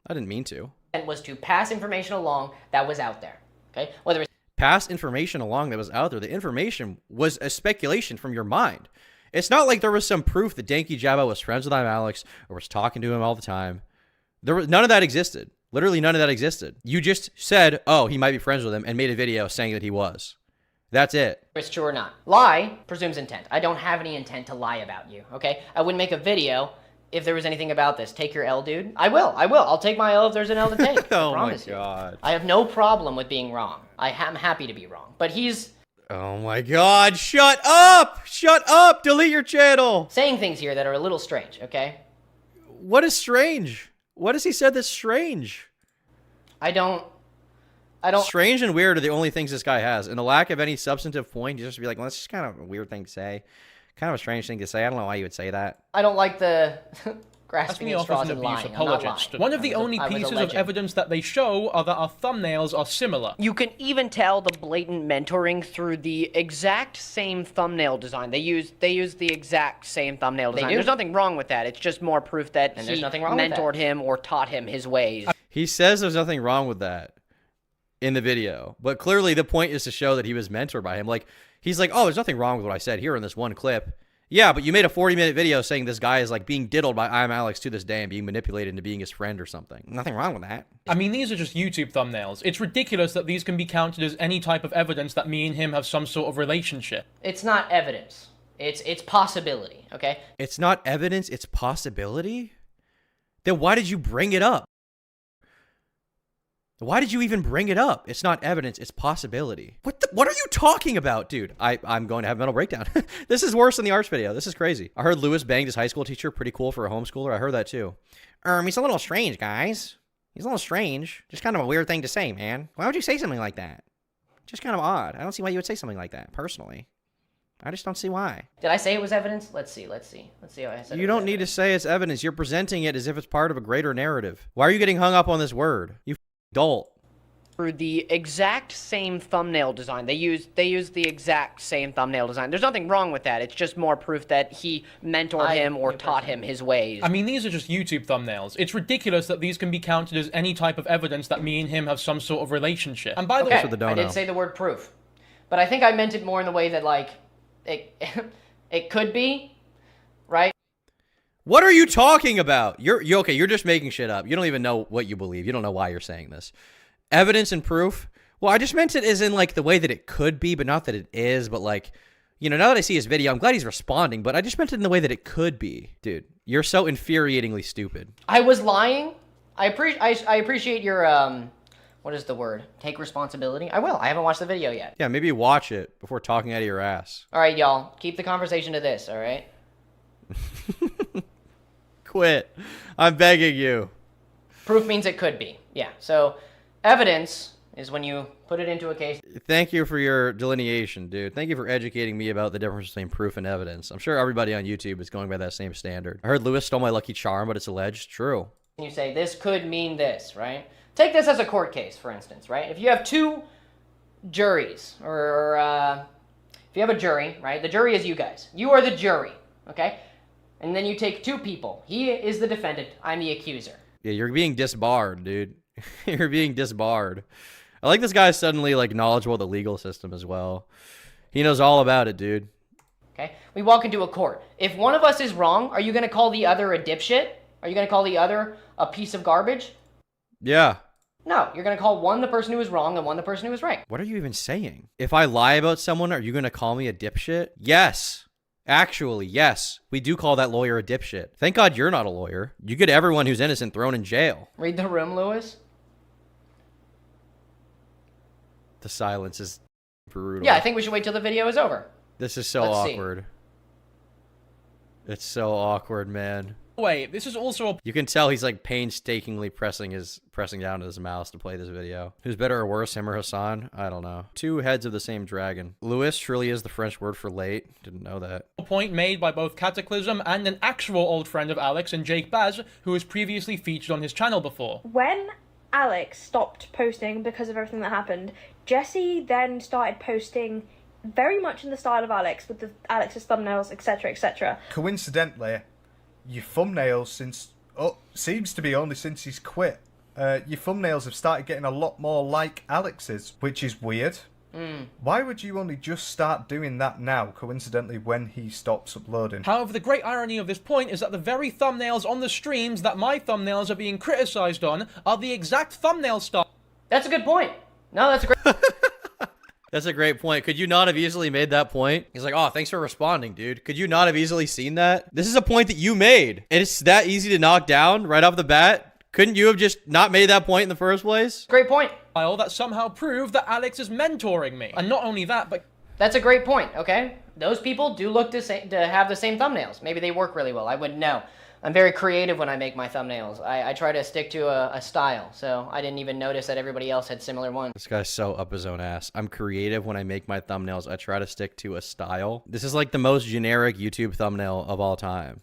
I didn't mean to. was to pass information along that was out there. Okay? Whether it's... Pass information along that was out there. The information was a speculation from your mind. It's not like there was some proof that Danky Jabba was friends with Alex or was talking to him all the time. None of that existed. Literally none of that existed. You just said, oh, he might be friends with him, and made a video saying that he was. That's it. It's true or not. Lie presumes intent. I don't have any intent to lie about you, okay? I wouldn't make a video if there was anything about this. Take your L, dude. I will. I'll take my L if there's an L to take. Oh I promise my God. You. I have no problem with being wrong. I am happy to be wrong. But he's... Oh my God, shut up! Shut up! Delete your channel! saying things here that are a little strange, okay? What is strange? What has he said that's strange? I don't... Strange and weird are the only things this guy has. And the lack of any substantive point, you just be like, well, that's just kind of a weird thing to say. Kind of a strange thing to say. I don't know why you would say that. I don't like the Pass grasping me at off as straws an and abuse lying. I'm not apologist. lying. One of the only I was a pieces of legend. evidence that they show are that our thumbnails are similar. You can even tell the blatant mentoring through the exact same thumbnail design. They use the exact same thumbnail design. There's nothing wrong with that. It's just more proof that he there's nothing wrong with mentored him or taught him his ways. He says there's nothing wrong with that in the video. But clearly the point is to show that he was mentored by him. Like, he's like, oh, there's nothing wrong with what I said here in this one clip. Yeah, but you made a 40-minute video saying this guy is like being diddled by I'm Alex to this day and being manipulated into being his friend or something. Nothing wrong with that. I mean, these are just YouTube thumbnails. It's ridiculous that these can be counted as any type of evidence that me and him have some sort of relationship. It's not evidence. It's possibility, okay? It's not evidence, it's possibility? Then why did you bring it up? Why did you even bring it up? It's not evidence, it's possibility. What are you talking about, dude? I'm going to have a mental breakdown. This is worse than the arts video. This is crazy. I heard Lewis banged his high school teacher. Pretty cool for a homeschooler. I heard that too. He's a little strange, guys. He's a little strange. Just kind of a weird thing to say, man. Why would you say something like that? Just kind of odd. I don't see why you would say something like that, personally. I just don't see why. Did I say it was evidence? Let's see how I said it. You don't need to say it's evidence. You're presenting it as if it's part of a greater narrative. Why are you getting hung up on this word? You dolt. For the exact same thumbnail design. They use the exact same thumbnail design. There's nothing wrong with that. It's just more proof that he mentored him or taught him his ways. I mean, these are just YouTube thumbnails. It's ridiculous that these can be counted as any type of evidence that me and him have some sort of relationship. And by the way, I did say the word proof. But I think I meant it more in the way that, like, it could be, right? What are you talking about? You're okay, you're just making shit up. You don't even know what you believe. You don't know why you're saying this. Evidence and proof? Well, I just meant it as in, like, the way that it could be, but not that it is. But, like, you know, now that I see his video, I'm glad he's responding, but I just meant it in the way that it could be. Dude, you're so infuriatingly stupid. I was lying. I appreciate your, what is the word? Take responsibility? I will. I haven't watched the video yet. Yeah, maybe watch it before talking out of your ass. All right, y'all. Keep the conversation to this, all right? Quit. I'm begging you. Proof means it could be. Yeah, so evidence is when you put it into a case. Thank you for your delineation, dude. Thank you for educating me about the difference between proof and evidence. I'm sure everybody on YouTube is going by that same standard. I heard Lewis stole my lucky charm, but it's alleged. True. You say, this could mean this, right? Take this as a court case, for instance, right? If you have two juries, or if you have a jury, right? The jury is you guys. You are the jury, okay? And then you take two people. He is the defendant. I'm the accuser. Yeah, you're being disbarred, dude. You're being disbarred. I like this guy suddenly, like, knowledgeable of the legal system as well. He knows all about it, dude. Okay? We walk into a court. If one of us is wrong, are you going to call the other a dipshit? Are you going to call the other a piece of garbage? Yeah. No, you're going to call one the person who was wrong and one the person who was right. What are you even saying? If I lie about someone, are you going to call me a dipshit? Yes. Actually, yes. We do call that lawyer a dipshit. Thank God you're not a lawyer. You get everyone who's innocent thrown in jail. Read the room, Lewis. The silence is brutal. Yeah, I think we should wait till the video is over. This is so awkward. It's so awkward, man. Wait, this is also a... You can tell he's, like, painstakingly pressing down his mouse to play this video. Who's better or worse, him or Hassan? I don't know. Two heads of the same dragon. Lewis truly is the French word for late. Didn't know that. A point made by both Cataclysm and an actual old friend of Alex and Jake Baz, who was previously featured on his channel before. When Alex stopped posting because of everything that happened, Jesse then started posting very much in the style of Alex, with Alex's thumbnails, etc., etc. Coincidentally, your thumbnails seems to be only since he's quit. Your thumbnails have started getting a lot more like Alex's, which is weird. Why would you only just start doing that now, coincidentally, when he stops uploading? However, the great irony of this point is that the very thumbnails on the streams that my thumbnails are being criticized on are the exact thumbnail style. That's a good point. No, that's a great... That's a great point. Could you not have easily made that point? He's like, oh, thanks for responding, dude. Could you not have easily seen that? This is a point that you made. And it's that easy to knock down right off the bat. Couldn't you have just not made that point in the first place? Great point. That somehow prove that Alex is mentoring me. And not only that, but... That's a great point, okay? Those people do look to have the same thumbnails. Maybe they work really well. I wouldn't know. I'm very creative when I make my thumbnails. I try to stick to a style, so I didn't even notice that everybody else had similar ones. This guy's so up his own ass. I'm creative when I make my thumbnails. I try to stick to a style. This is like the most generic YouTube thumbnail of all time.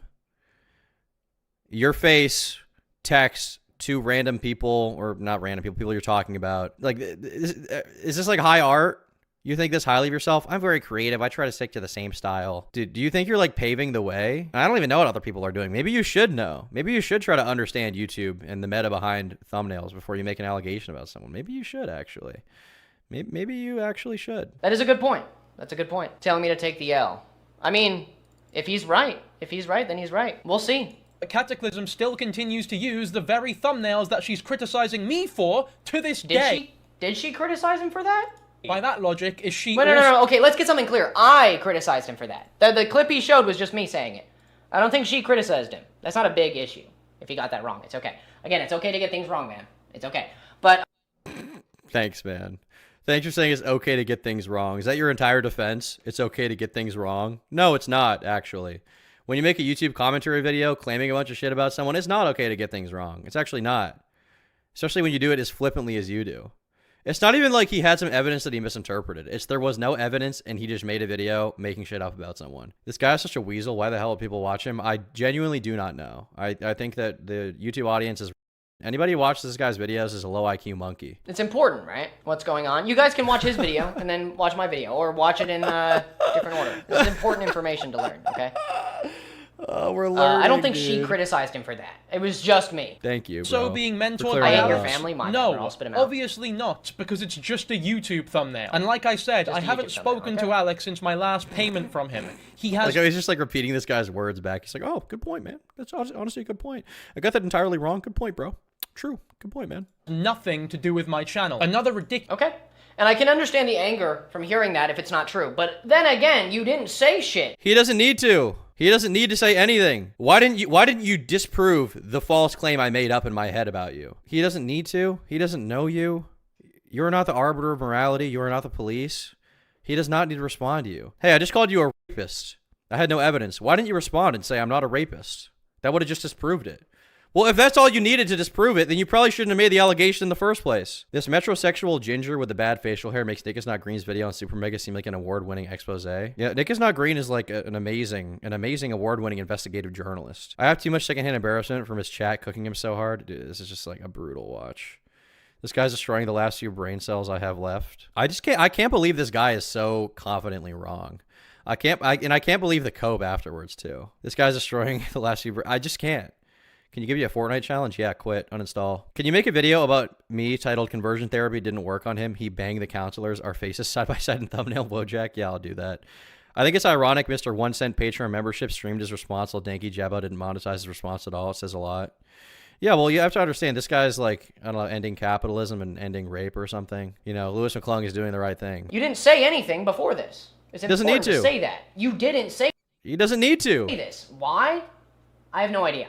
Your face, text, two random people, or not random people, people you're talking about. Like, is this like high art? You think this highly of yourself? I'm very creative. I try to stick to the same style. Dude, do you think you're like paving the way? I don't even know what other people are doing. Maybe you should know. Maybe you should try to understand YouTube and the meta behind thumbnails before you make an allegation about someone. Maybe you should actually. Maybe you actually should. That is a good point. That's a good point. Telling me to take the L. I mean, if he's right, then he's right. We'll see. Cataclysm still continues to use the very thumbnails that she's criticizing me for to this day. Did she criticize him for that? By that logic, is she... Wait, no. Okay, let's get something clear. I criticized him for that. The clip he showed was just me saying it. I don't think she criticized him. That's not a big issue. If he got that wrong, it's okay. Again, it's okay to get things wrong, man. It's okay. But... Thanks, man. Thanks for saying it's okay to get things wrong. Is that your entire defense? It's okay to get things wrong? No, it's not, actually. When you make a YouTube commentary video claiming a bunch of shit about someone, it's not okay to get things wrong. It's actually not. Especially when you do it as flippantly as you do. It's not even like he had some evidence that he misinterpreted. It's there was no evidence and he just made a video making shit up about someone. This guy is such a weasel. Why the hell would people watch him? I genuinely do not know. I think that the YouTube audience is... Anybody who watches this guy's videos is a low IQ monkey. It's important, right? What's going on? You guys can watch his video and then watch my video, or watch it in different order. This is important information to learn, okay? We're learning, I don't think she criticized him for that. It was just me. Thank you, bro. So being mentored clearing by I hate that your up. family, my No, bad, I'll spit him out. obviously not, because it's just a YouTube thumbnail. And like I said, Just I a haven't YouTube thumbnail, spoken okay. to Alex since my last payment from him. He has Like, he's just like repeating this guy's words back. He's like, oh, good point, man. That's honestly a good point. I got that entirely wrong. Good point, bro. True. Good point, man. nothing to do with my channel. Another ridiculous... Okay? And I can understand the anger from hearing that if it's not true. But then again, you didn't say shit. He doesn't need to. He doesn't need to say anything. Why didn't you disprove the false claim I made up in my head about you? He doesn't need to. He doesn't know you. You're not the arbiter of morality. You are not the police. He does not need to respond to you. Hey, I just called you a rapist. I had no evidence. Why didn't you respond and say I'm not a rapist? That would have just disproved it. Well, if that's all you needed to disprove it, then you probably shouldn't have made the allegation in the first place. This metrosexual ginger with the bad facial hair makes Nick is Not Green's video on Super Mega seem like an award-winning expose. Yeah, Nick is Not Green is like an amazing award-winning investigative journalist. I have too much secondhand embarrassment from his chat cooking him so hard. Dude, this is just like a brutal watch. This guy's destroying the last few brain cells I have left. I can't believe this guy is so confidently wrong. I can't believe the cope afterwards too. This guy's destroying the last few. I just can't. Can you give you a Fortnite challenge? Yeah, quit, uninstall. Can you make a video about me titled Conversion Therapy Didn't Work on Him? He banged the counselors, our faces side by side in thumbnail, Wojak. Yeah, I'll do that. I think it's ironic Mr. 1 cent Patreon membership streamed his response while Danky Jabbo didn't monetize his response at all. It says a lot. Yeah, well, you have to understand, this guy's like, I don't know, ending capitalism and ending rape or something. You know, Lewis McClung is doing the right thing. You didn't say anything before this. It's Doesn't important need to. say that. You didn't say He doesn't need to. this. Why? I have no idea.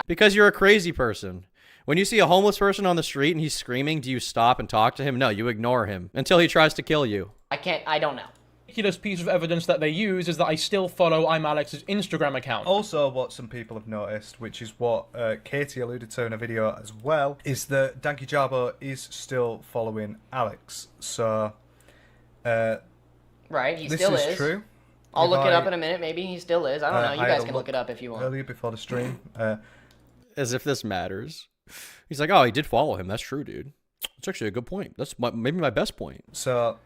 Because you're a crazy person. When you see a homeless person on the street and he's screaming, do you stop and talk to him? No, you ignore him until he tries to kill you. I don't know. ridiculous piece of evidence that they use is that I still follow I'm Alex's Instagram account. Also, what some people have noticed, which is what Katie alluded to in a video as well, is that Danky Jarbo is still following Alex. So, right, he this still is true. I'll If look it I- up in a minute. Maybe he still is. I don't know. You I guys had a can look it up if you want. Earlier before the stream. As if this matters. He's like, oh, he did follow him. That's true, dude. That's actually a good point. That's maybe my best point. So,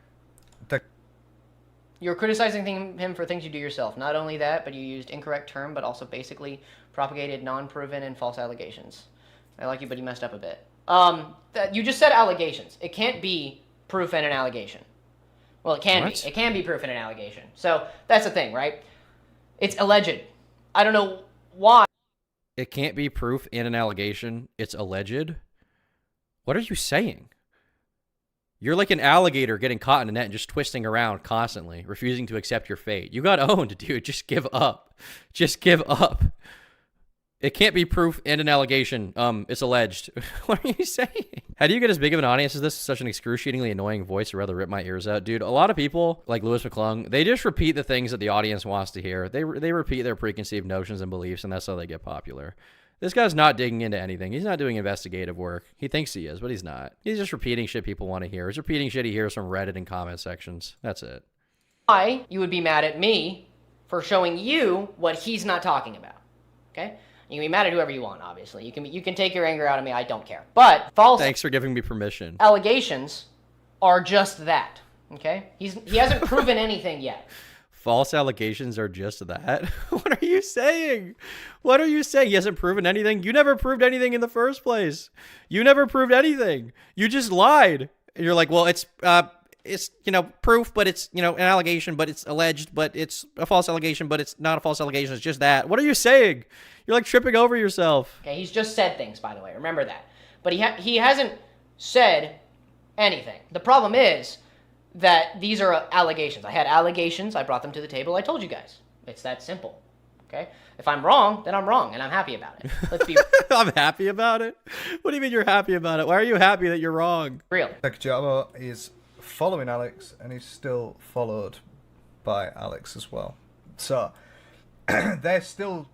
You're criticizing him for things you do yourself. Not only that, but you used incorrect term, but also basically propagated non-proven and false allegations. I like you, but you messed up a bit. You just said allegations. It can't be proof and an allegation. Well, it can What? be. It can be proof and an allegation. So that's the thing, right? It's alleged. I don't know why. It can't be proof in an allegation. It's alleged. What are you saying? You're like an alligator getting caught in a net and just twisting around constantly, refusing to accept your fate. You got owned, dude. Just give up. Just give up. It can't be proof and an allegation. It's alleged. What are you saying? How do you get as big of an audience as this? Such an excruciatingly annoying voice. I'd rather rip my ears out. Dude, a lot of people, like Lewis McClung, they just repeat the things that the audience wants to hear. They repeat their preconceived notions and beliefs, and that's how they get popular. This guy's not digging into anything. He's not doing investigative work. He thinks he is, but he's not. He's just repeating shit people want to hear. He's repeating shit he hears from Reddit and comment sections. That's it. Why you would be mad at me for showing you what he's not talking about. Okay? You can be mad at whoever you want, obviously. You can take your anger out of me. I don't care. But false Thanks for giving me permission. allegations are just that. Okay? He hasn't proven anything yet. False allegations are just that? What are you saying? What are you saying? He hasn't proven anything? You never proved anything in the first place. You never proved anything. You just lied. And you're like, well, it's proof, but it's, an allegation, but it's alleged, but it's a false allegation, but it's not a false allegation. It's just that. What are you saying? You're like tripping over yourself. Okay? He's just said things, by the way. Remember that. But he hasn't said anything. The problem is that these are allegations. I had allegations. I brought them to the table. I told you guys. It's that simple. Okay? If I'm wrong, then I'm wrong, and I'm happy about it. Let's be I'm happy about it? What do you mean you're happy about it? Why are you happy that you're wrong? real. Danky Jarbo is following Alex, and he's still followed by Alex as well. So they're still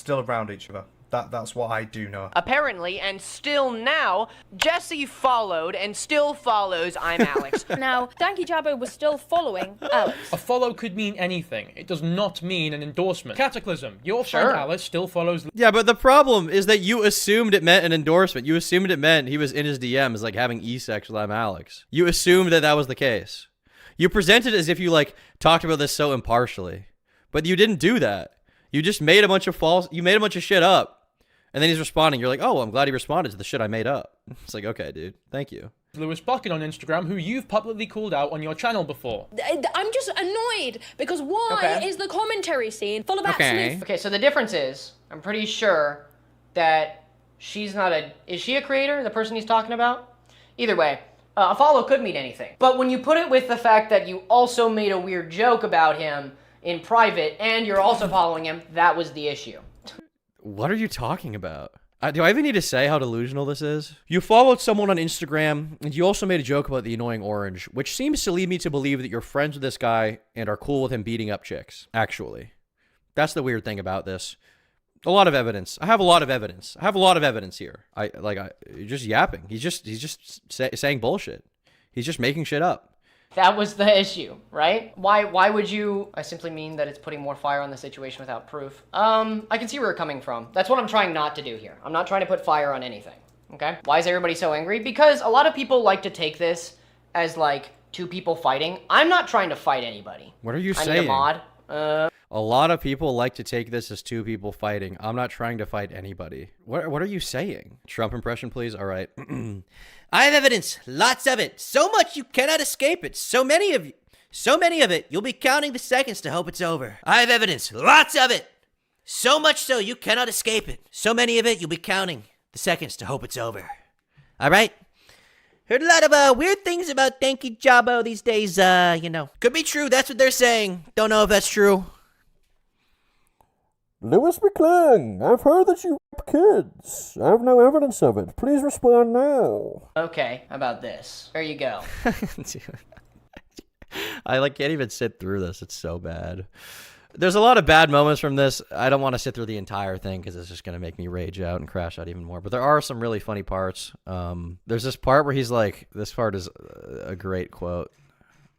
around each other. That's what I do know. Apparently, and still now, Jesse followed and still follows I'm Alex. Now, Danky Jabbo was still following Alex. A follow could mean anything. It does not mean an endorsement. Cataclysm. Your friend Sure. Alice still follows... Yeah, but the problem is that you assumed it meant an endorsement. You assumed it meant he was in his DMs, like having e-sexual I'm Alex. You assumed that that was the case. You presented it as if you, like, talked about this so impartially. But you didn't do that. You just made a bunch of shit up. And then he's responding. You're like, oh, I'm glad he responded to the shit I made up. It's like, okay, dude. Thank you. Lewis Bucket on Instagram, who you've publicly called out on your channel before. I'm just annoyed because why is the commentary scene full of absolute... Okay, so the difference is, I'm pretty sure that she's not a... Is she a creator, the person he's talking about? Either way, a follow could mean anything. But when you put it with the fact that you also made a weird joke about him in private and you're also following him, that was the issue. What are you talking about? Do I even need to say how delusional this is? You followed someone on Instagram, and you also made a joke about the annoying orange, which seems to lead me to believe that you're friends with this guy and are cool with him beating up chicks, actually. That's the weird thing about this. A lot of evidence. I have a lot of evidence. I have a lot of evidence here. You're just yapping. He's just saying bullshit. He's just making shit up. That was the issue, right? Why would you... I simply mean that it's putting more fire on the situation without proof. I can see where you're coming from. That's what I'm trying not to do here. I'm not trying to put fire on anything, okay? Why is everybody so angry? Because a lot of people like to take this as, like, two people fighting. I'm not trying to fight anybody. What are you I saying? need a mod. A lot of people like to take this as two people fighting. I'm not trying to fight anybody. What are you saying? Trump impression, please. All right. I have evidence. Lots of it. So much you cannot escape it. So many of it, you'll be counting the seconds to hope it's over. I have evidence. Lots of it. So much so you cannot escape it. So many of it, you'll be counting the seconds to hope it's over. All right? Heard a lot of weird things about Danky Jabbo these days, Could be true. That's what they're saying. Don't know if that's true. Lewis McClung, I've heard that you rape kids. I have no evidence of it. Please respond now. Okay, how about this? There you go. I can't even sit through this. It's so bad. There's a lot of bad moments from this. I don't want to sit through the entire thing because it's just going to make me rage out and crash out even more. But there are some really funny parts. There's this part where he's like, this part is a great quote.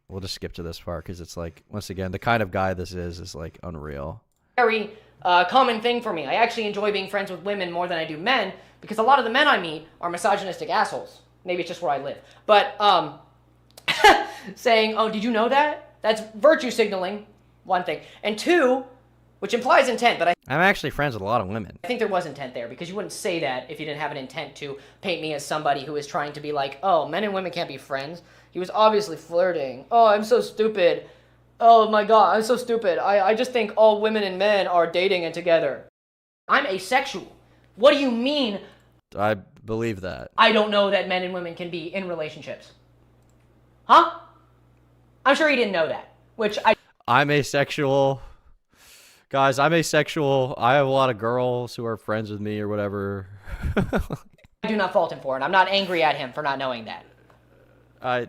We'll just skip to this part because it's like, once again, the kind of guy this is like unreal. Very common thing for me. I actually enjoy being friends with women more than I do men because a lot of the men I meet are misogynistic assholes. Maybe it's just where I live. But saying, oh, did you know that? That's virtue signaling, one thing. And two, which implies intent, but I'm actually friends with a lot of women. I think there was intent there because you wouldn't say that if you didn't have an intent to paint me as somebody who is trying to be like, oh, men and women can't be friends. He was obviously flirting. Oh, I'm so stupid. Oh my god, I'm so stupid. I just think all women and men are dating and together. I'm asexual. What do you mean? I believe that. I don't know that men and women can be in relationships. Huh? I'm sure he didn't know that. I'm asexual. Guys, I'm asexual. I have a lot of girls who are friends with me or whatever. I do not fault him for it. I'm not angry at him for not knowing that. I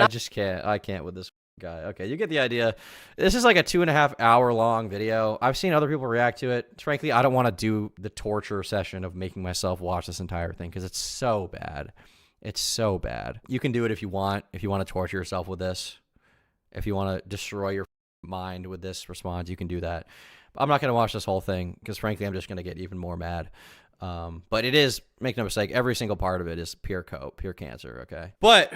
just can't. I can't with this guy. Okay, you get the idea. This is like a 2.5 hour long video. I've seen other people react to it. Frankly, I don't want to do the torture session of making myself watch this entire thing because it's so bad. It's so bad. You can do it if you want. If you want to torture yourself with this, if you want to destroy your mind with this response, you can do that. But I'm not going to watch this whole thing because frankly, I'm just going to get even more mad. But it is, make no mistake, every single part of it is pure cancer, okay? But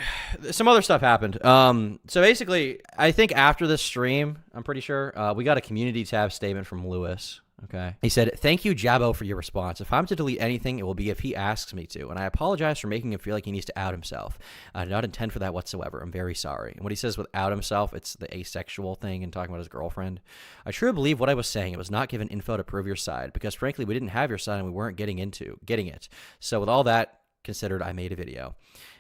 some other stuff happened. So basically, I think after this stream, I'm pretty sure, we got a community tab statement from Lewis, okay? He said, "Thank you, Jabbo, for your response. If I'm to delete anything, it will be if he asks me to, and I apologize for making him feel like he needs to out himself. I did not intend for that whatsoever. I'm very sorry." And what he says with out himself, it's the asexual thing and talking about his girlfriend. "I truly believe what I was saying. It was not given info to prove your side, because frankly, we didn't have your side and we weren't getting it. So with all that considered, I made a video.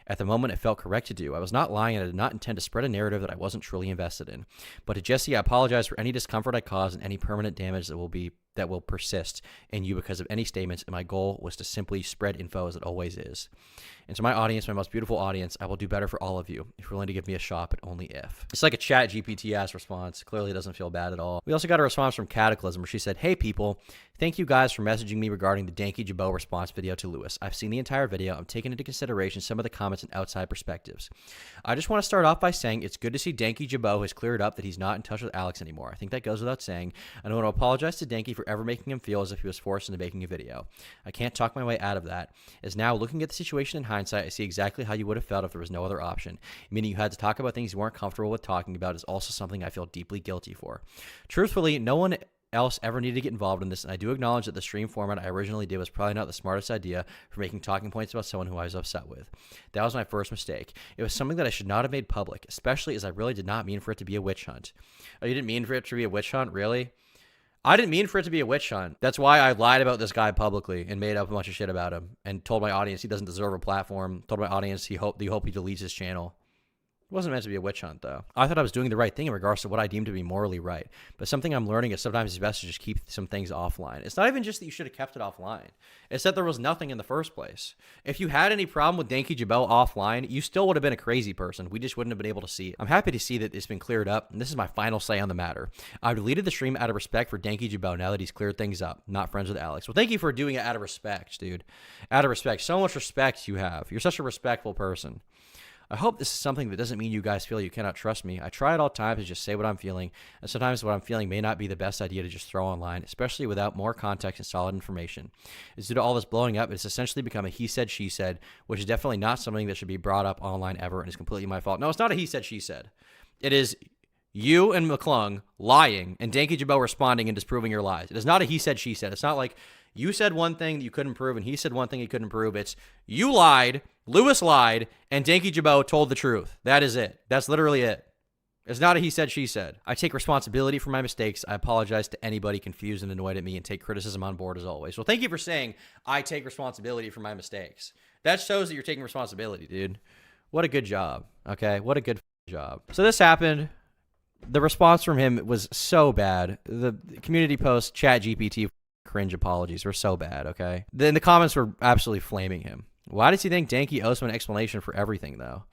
At the moment, it felt correct to do. I was not lying, and I did not intend to spread a narrative that I wasn't truly invested in. But to Jesse, I apologize for any discomfort I caused and any permanent damage that will be that will persist in you because of any statements, and my goal was to simply spread info as it always is. And to my audience, my most beautiful audience, I will do better for all of you if you're willing to give me a shot, but only if. It's like a chat GPT-ass response. Clearly doesn't feel bad at all. We also got a response from Cataclysm where she said, "Hey people, thank you guys for messaging me regarding the Danky Jabot response video to Lewis. I've seen the entire video. I'm taking into consideration some of the comments and outside perspectives. I just want to start off by saying it's good to see Danky Jabot has cleared up that he's not in touch with Alex anymore. I think that goes without saying. And I want to apologize to Danky for ever making him feel as if he was forced into making a video. I can't talk my way out of that. As now, looking at the situation in hindsight, I see exactly how you would have felt if there was no other option. Meaning you had to talk about things you weren't comfortable with talking about is also something I feel deeply guilty for. Truthfully, no one else ever needed to get involved in this, and I do acknowledge that the stream format I originally did was probably not the smartest idea for making talking points about someone who I was upset with. That was my first mistake. It was something that I should not have made public, especially as I really did not mean for it to be a witch hunt." Oh, you didn't mean for it to be a witch hunt? Really? I didn't mean for it to be a witch hunt. That's why I lied about this guy publicly and made up a bunch of shit about him and told my audience he doesn't deserve a platform, told my audience he hope he deletes his channel. It wasn't meant to be a witch hunt, though. I thought I was doing the right thing in regards to what I deemed to be morally right. But something I'm learning is sometimes it's best to just keep some things offline. It's not even just that you should have kept it offline. It's that there was nothing in the first place. If you had any problem with Danky Jabot offline, you still would have been a crazy person. We just wouldn't have been able to see it. I'm happy to see that it's been cleared up, and this is my final say on the matter. I deleted the stream out of respect for Danky Jabot now that he's cleared things up. Not friends with Alex. Well, thank you for doing it out of respect, dude. Out of respect. So much respect you have. You're such a respectful person. I hope this is something that doesn't mean you guys feel you cannot trust me. I try at all times to just say what I'm feeling, and sometimes what I'm feeling may not be the best idea to just throw online, especially without more context and solid information. It's due to all this blowing up, it's essentially become a he said, she said, which is definitely not something that should be brought up online ever, and is completely my fault. No, it's not a he said, she said. It is you and McClung lying, and Danky Jabot responding and disproving your lies. It is not a he said, she said. It's not like you said one thing that you couldn't prove, and he said one thing he couldn't prove. It's you lied, Lewis lied, and Danky Jabot told the truth. That is it. That's literally it. It's not a he said, she said. I take responsibility for my mistakes. I apologize to anybody confused and annoyed at me and take criticism on board as always. Well, thank you for saying I take responsibility for my mistakes. That shows that you're taking responsibility, dude. What a good job, okay? What a good job. So this happened. The response from him was so bad. The community post, chat GPT, cringe apologies were so bad, okay? Then the comments were absolutely flaming him. Why does he think Danky owes him an explanation for everything, though?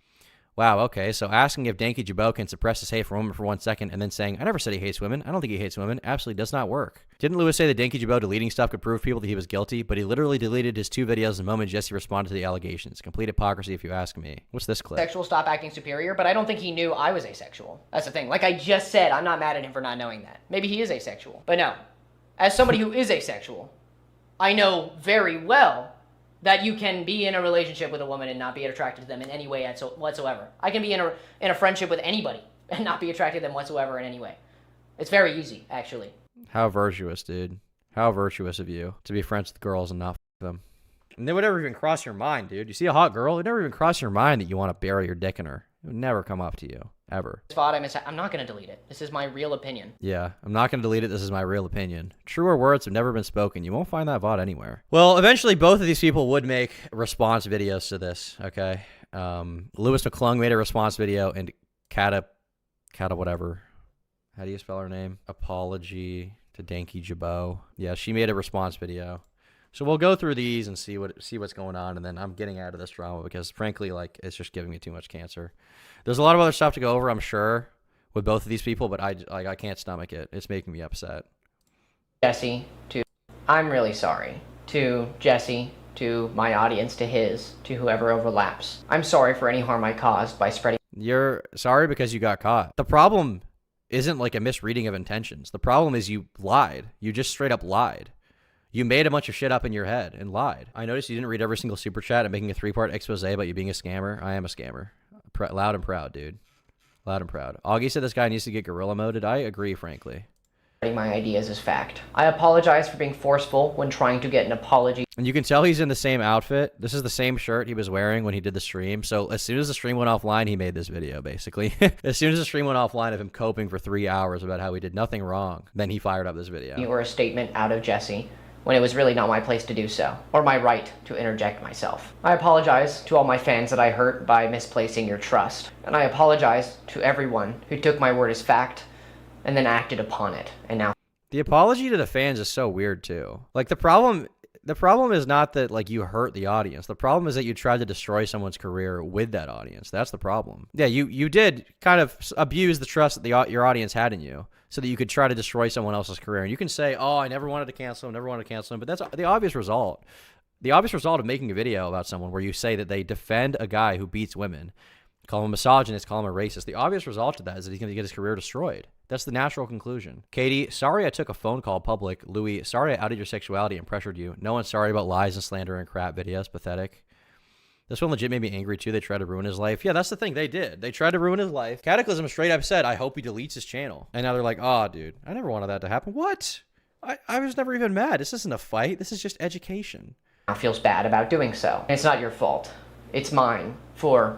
Wow, okay, so asking if Danky Jabot can suppress his hate for women for 1 second and then saying, I never said he hates women, I don't think he hates women, absolutely does not work. Didn't Lewis say that Danky Jabot deleting stuff could prove people that he was guilty, but he literally deleted his 2 videos the moment Jesse responded to the allegations. Complete hypocrisy if you ask me. What's this clip? Sexual, stop acting superior, but I don't think he knew I was asexual. That's the thing. Like I just said, I'm not mad at him for not knowing that. Maybe he is asexual. But no, as somebody who is asexual, I know very well that you can be in a relationship with a woman and not be attracted to them in any way whatsoever. I can be in a friendship with anybody and not be attracted to them whatsoever in any way. It's very easy, actually. How virtuous, dude. How virtuous of you to be friends with girls and not f them. And it would never even cross your mind, dude. You see a hot girl, it would never even cross your mind that you want to bury your dick in her. It would never come up to you. Ever. I'm not going to delete it. This is my real opinion. Yeah, I'm not going to delete it. This is my real opinion. Truer words have never been spoken. You won't find that VOD anywhere. Well, eventually both of these people would make response videos to this, okay? Lewis McClung made a response video, and Kata whatever. How do you spell her name? Apology to Danky Jabot. Yeah, she made a response video. So we'll go through these and see what's going on, and then I'm getting out of this drama because, frankly, like, it's just giving me too much cancer. There's a lot of other stuff to go over, I'm sure, with both of these people, but I can't stomach it. It's making me upset. Jesse, I'm really sorry. To Jesse, to my audience, to his, to whoever overlaps. I'm sorry for any harm I caused by spreading. You're sorry because you got caught. The problem isn't like a misreading of intentions. The problem is you lied. You just straight up lied. You made a bunch of shit up in your head and lied. I noticed you didn't read every single super chat and making a 3-part expose about you being a scammer. I am a scammer. Loud and proud, dude. Loud and proud. Augie said this guy needs to get gorilla moded. I agree, frankly. My ideas as fact. I apologize for being forceful when trying to get an apology. And you can tell he's in the same outfit. This is the same shirt he was wearing when he did the stream. So as soon as the stream went offline, he made this video, basically. As soon as the stream went offline of him coping for 3 hours about how he did nothing wrong, then he fired up this video. Or a statement out of Jesse, when it was really not my place to do so, or my right to interject myself. I apologize to all my fans that I hurt by misplacing your trust. And I apologize to everyone who took my word as fact and then acted upon it. And now The apology to the fans is so weird too. Like the problem is not that like you hurt the audience. The problem is that you tried to destroy someone's career with that audience. That's the problem. Yeah, you did kind of abuse the trust that your audience had in you so that you could try to destroy someone else's career. And you can say, "Oh, I never wanted to cancel him, never wanted to cancel him," but that's the obvious result. The obvious result of making a video about someone where you say that they defend a guy who beats women, call him a misogynist, call him a racist. The obvious result of that is that he's going to get his career destroyed. That's the natural conclusion. Katie, sorry I took a phone call public. Louis, sorry I outed your sexuality and pressured you. No one's sorry about lies and slander and crap videos. Pathetic. This one legit made me angry too. They tried to ruin his life. Yeah, that's the thing. They did. They tried to ruin his life. Cataclysm straight up said, I hope he deletes his channel. And now they're like, oh, dude, I never wanted that to happen. What? I was never even mad. This isn't a fight. This is just education. Feels bad about doing so. It's not your fault. It's mine for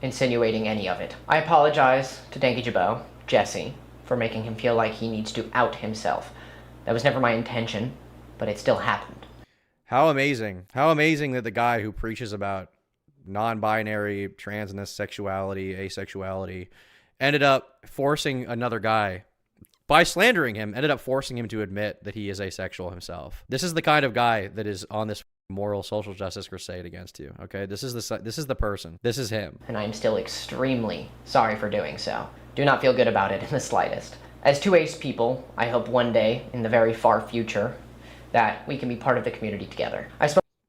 insinuating any of it. I apologize to Danky Jabot, Jesse, for making him feel like he needs to out himself. That was never my intention, but it still happened. How amazing. How amazing that the guy who preaches about non-binary, transness, sexuality, asexuality, ended up forcing another guy, by slandering him, ended up forcing him to admit that he is asexual himself. This is the kind of guy that is on this moral social justice crusade against you, okay? This is the person. This is him. And I am still extremely sorry for doing so. Do not feel good about it in the slightest. As two ace people, I hope one day, in the very far future, that we can be part of the community together.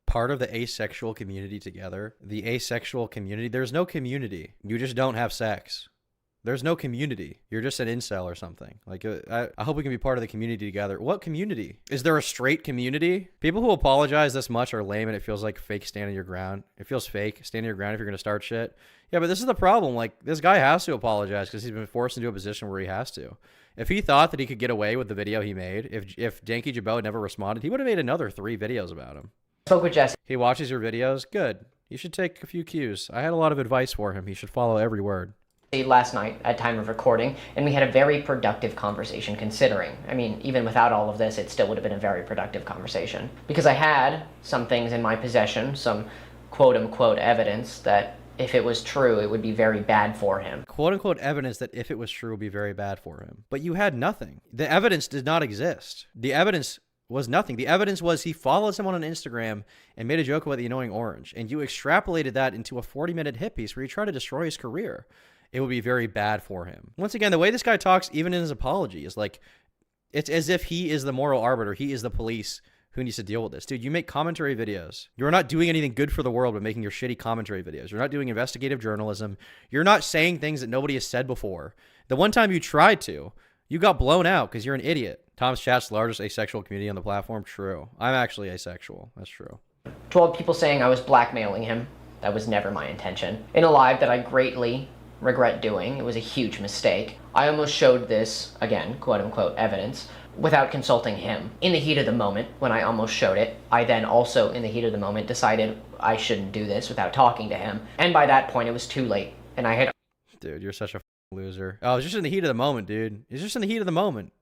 Part of the asexual community together? The asexual community? There's no community. You just don't have sex. There's no community. You're just an incel or something. Like, I hope we can be part of the community together. What community? Is there a straight community? People who apologize this much are lame, and it feels like fake standing your ground. It feels fake standing your ground if you're going to start shit. Yeah, but this is the problem. Like, this guy has to apologize because he's been forced into a position where he has to. If he thought that he could get away with the video he made, if Danky Jabot never responded, he would have made another 3 videos about him. Spoke with Jesse. He watches your videos? Good. You should take a few cues. I had a lot of advice for him. He should follow every word. Last night at time of recording, and we had a very productive conversation considering. I mean, even without all of this, it still would have been a very productive conversation. Because I had some things in my possession, some quote-unquote evidence that if it was true, it would be very bad for him. Quote-unquote evidence that if it was true would be very bad for him. But you had nothing. The evidence did not exist. The evidence was nothing. The evidence was he followed someone on Instagram and made a joke about the annoying orange, and you extrapolated that into a 40-minute hit piece where you try to destroy his career. It would be very bad for him. Once again, the way this guy talks, even in his apology, is like, it's as if he is the moral arbiter. He is the police who needs to deal with this. Dude, you make commentary videos. You're not doing anything good for the world by making your shitty commentary videos. You're not doing investigative journalism. You're not saying things that nobody has said before. The one time you tried to, you got blown out because you're an idiot. Tom's chat's the largest asexual community on the platform. True. I'm actually asexual. That's true. 12 people saying I was blackmailing him. That was never my intention. In a live that I greatly regret doing. It was a huge mistake. I almost showed this, again, quote-unquote evidence, without consulting him. In the heat of the moment, when I almost showed it, I then also, in the heat of the moment, decided I shouldn't do this without talking to him. And by that point, it was too late. And I had... Dude, you're such a loser. Oh, it was just in the heat of the moment, dude. It's just in the heat of the moment.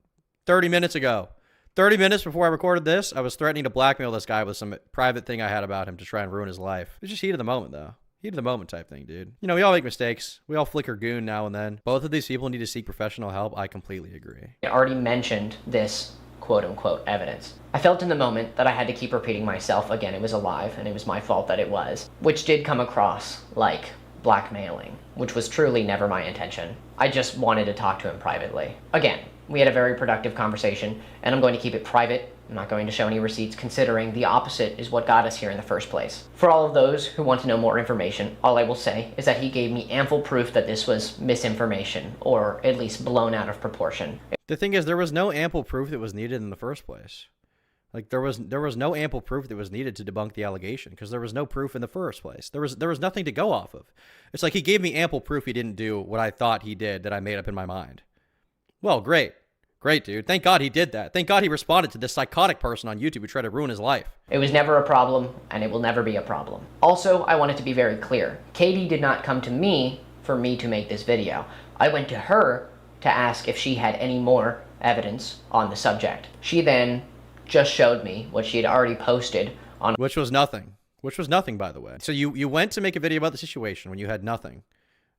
30 minutes ago. 30 minutes before I recorded this, I was threatening to blackmail this guy with some private thing I had about him to try and ruin his life. It's just heat of the moment, though. Heat of the moment type thing, dude. You know, we all make mistakes. We all flicker goon now and then. Both of these people need to seek professional help. I completely agree. I already mentioned this quote-unquote evidence. I felt in the moment that I had to keep repeating myself. Again, it was a live, and it was my fault that it was, which did come across like blackmailing, which was truly never my intention. I just wanted to talk to him privately. Again, we had a very productive conversation, and I'm going to keep it private. I'm not going to show any receipts, considering the opposite is what got us here in the first place. For all of those who want to know more information, all I will say is that he gave me ample proof that this was misinformation, or at least blown out of proportion. The thing is, there was no ample proof that was needed in the first place. Like, there was no ample proof that was needed to debunk the allegation, because there was no proof in the first place. There was nothing to go off of. It's like he gave me ample proof he didn't do what I thought he did that I made up in my mind. Well, great. Great, dude. Thank God he did that. Thank God he responded to this psychotic person on YouTube who tried to ruin his life. It was never a problem, and it will never be a problem. Also, I want it to be very clear. Katie did not come to me for me to make this video. I went to her to ask if she had any more evidence on the subject. She then just showed me what she had already posted on... Which was nothing. Which was nothing, by the way. So you went to make a video about the situation when you had nothing.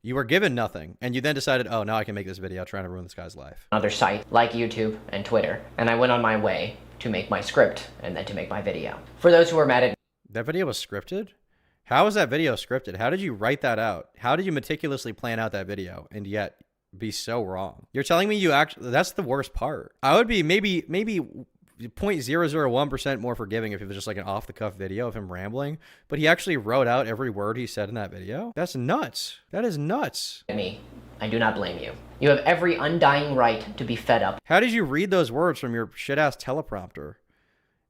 You were given nothing, and you then decided, oh, now I can make this video trying to ruin this guy's life. Another site like YouTube and Twitter, and I went on my way to make my script and then to make my video. For those who are mad at That video was scripted? How was that video scripted? How did you write that out? How did you meticulously plan out that video and yet be so wrong? You're telling me you actually, that's the worst part. I would be maybe 0.001% more forgiving if it was just like an off-the-cuff video of him rambling, but he actually wrote out every word he said in that video? That's nuts. That is nuts. me, I do not blame you. You have every undying right to be fed up How did you read those words from your shit-ass teleprompter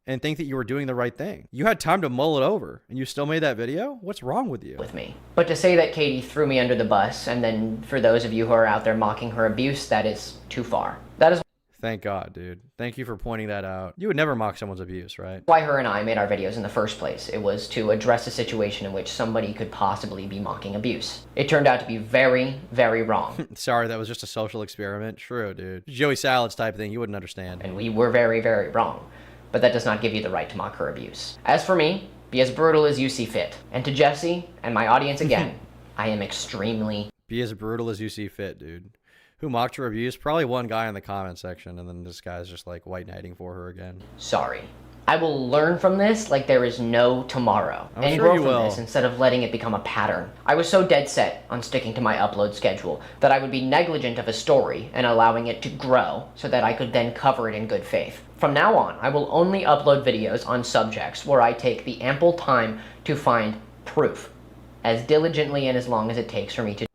and think that you were doing the right thing? You had time to mull it over, and you still made that video? What's wrong with you? with me. But to say that Katie threw me under the bus, and then for those of you who are out there mocking her abuse, that is too far. That is Thank God, dude. Thank you for pointing that out. You would never mock someone's abuse, right? why her and I made our videos in the first place. It was to address a situation in which somebody could possibly be mocking abuse. It turned out to be very, very wrong. Sorry, that was just a social experiment. True, dude. Joey Salads type thing, you wouldn't understand. And we were very, very wrong. But that does not give you the right to mock her abuse. As for me, be as brutal as you see fit. And to Jesse and my audience again, I am extremely Be as brutal as you see fit, dude. Who mocked her abuse? Probably one guy in the comment section, and then this guy's just like white knighting for her again. sorry. I will learn from this like there is no tomorrow. I'm and sure grow you from will. this instead of letting it become a pattern. I was so dead set on sticking to my upload schedule that I would be negligent of a story and allowing it to grow so that I could then cover it in good faith. From now on, I will only upload videos on subjects where I take the ample time to find proof, as diligently and as long as it takes for me to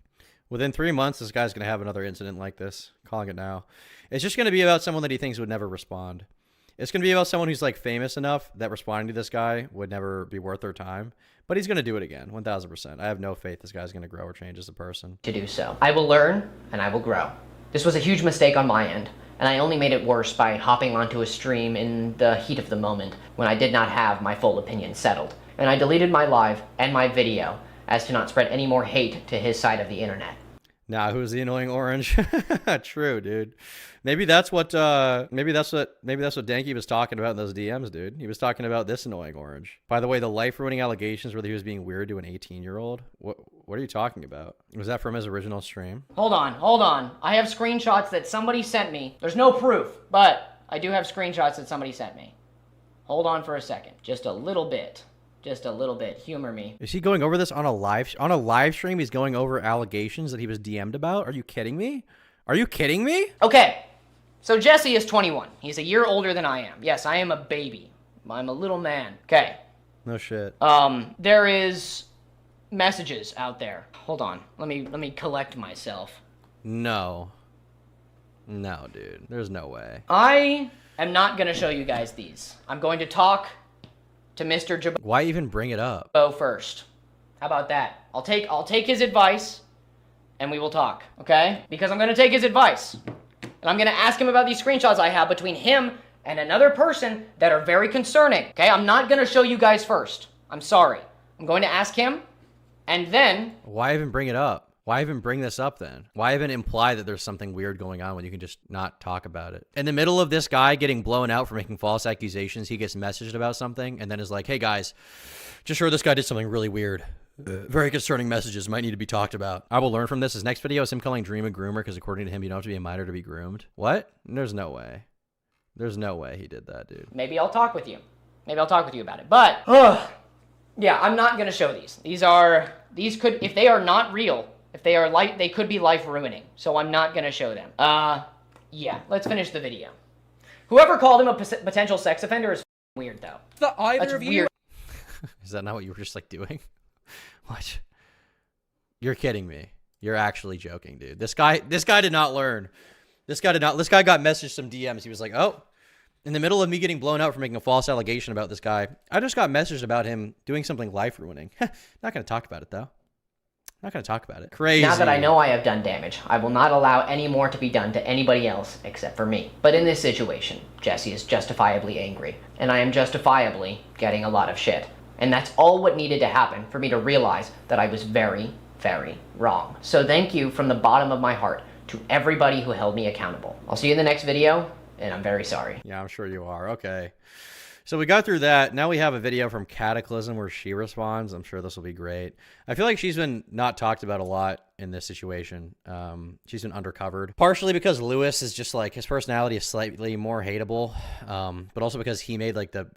Within 3 months, this guy's going to have another incident like this. Calling it now. It's just going to be about someone that he thinks would never respond. It's going to be about someone who's like famous enough that responding to this guy would never be worth their time. But he's going to do it again, 1000%. I have no faith this guy's going to grow or change as a person. do so. I will learn and I will grow. This was a huge mistake on my end, and I only made it worse by hopping onto a stream in the heat of the moment when I did not have my full opinion settled. And I deleted my live and my video as to not spread any more hate to his side of the internet. Nah, who's the annoying orange? True, dude. Maybe that's what Danky was talking about in those DMs, dude. He was talking about this annoying orange. By the way, the life-ruining allegations where he was being weird to an 18-year-old. What are you talking about? Was that from his original stream? Hold on. I have screenshots that somebody sent me. There's no proof, but I do have screenshots that somebody sent me. Hold on for a second. Just a little bit. Humor me. Is he going over this on a live stream? He's going over allegations that he was DM'd about? Are you kidding me? Okay. So Jesse is 21. He's a year older than I am. Yes, I am a baby. I'm a little man. Okay. No shit. There is messages out there. Hold on. Let me collect myself. No, dude. There's no way. I am not going to show you guys these. I'm going to talk to Mr. Jabbo Why even bring it up? first. How about that? I'll take his advice and we will talk, okay? Because I'm going to take his advice. And I'm going to ask him about these screenshots I have between him and another person that are very concerning, okay? I'm not going to show you guys first. I'm sorry. I'm going to ask him, and then... Why even bring it up? Why even bring this up then? Why even imply that there's something weird going on when you can just not talk about it? In the middle of this guy getting blown out for making false accusations, he gets messaged about something and then is like, hey guys, just heard this guy did something really weird. Very concerning messages might need to be talked about. I will learn from this. His next video is him calling Dream a groomer because according to him, you don't have to be a minor to be groomed. What? There's no way. There's no way he did that, dude. Maybe I'll talk with you. Maybe I'll talk with you about it. But, yeah, I'm not going to show these. These could, if they are not real, if they are they could be life ruining. So I'm not going to show them. Yeah, let's finish the video. Whoever called him a potential sex offender is weird, though. That either That's of you weird. Is that not what you were just like doing? What? You're kidding me. You're actually joking, dude. This guy did not learn. This guy got messaged some DMs. He was like, oh, in the middle of me getting blown out for making a false allegation about this guy, I just got messaged about him doing something life ruining. Not going to talk about it though. Not going to talk about it. Crazy. Now that I know I have done damage, I will not allow any more to be done to anybody else except for me. But in this situation, Jesse is justifiably angry, and I am justifiably getting a lot of shit. And that's all what needed to happen for me to realize that I was very, very wrong. So thank you from the bottom of my heart to everybody who held me accountable. I'll see you in the next video, and I'm very sorry. Yeah, I'm sure you are. Okay. So we got through that. Now we have a video from Cataclysm where she responds. I'm sure this will be great. I feel like she's been not talked about a lot in this situation. She's been undercovered. Partially because Lewis is just like, his personality is slightly more hateable. But also because he made like the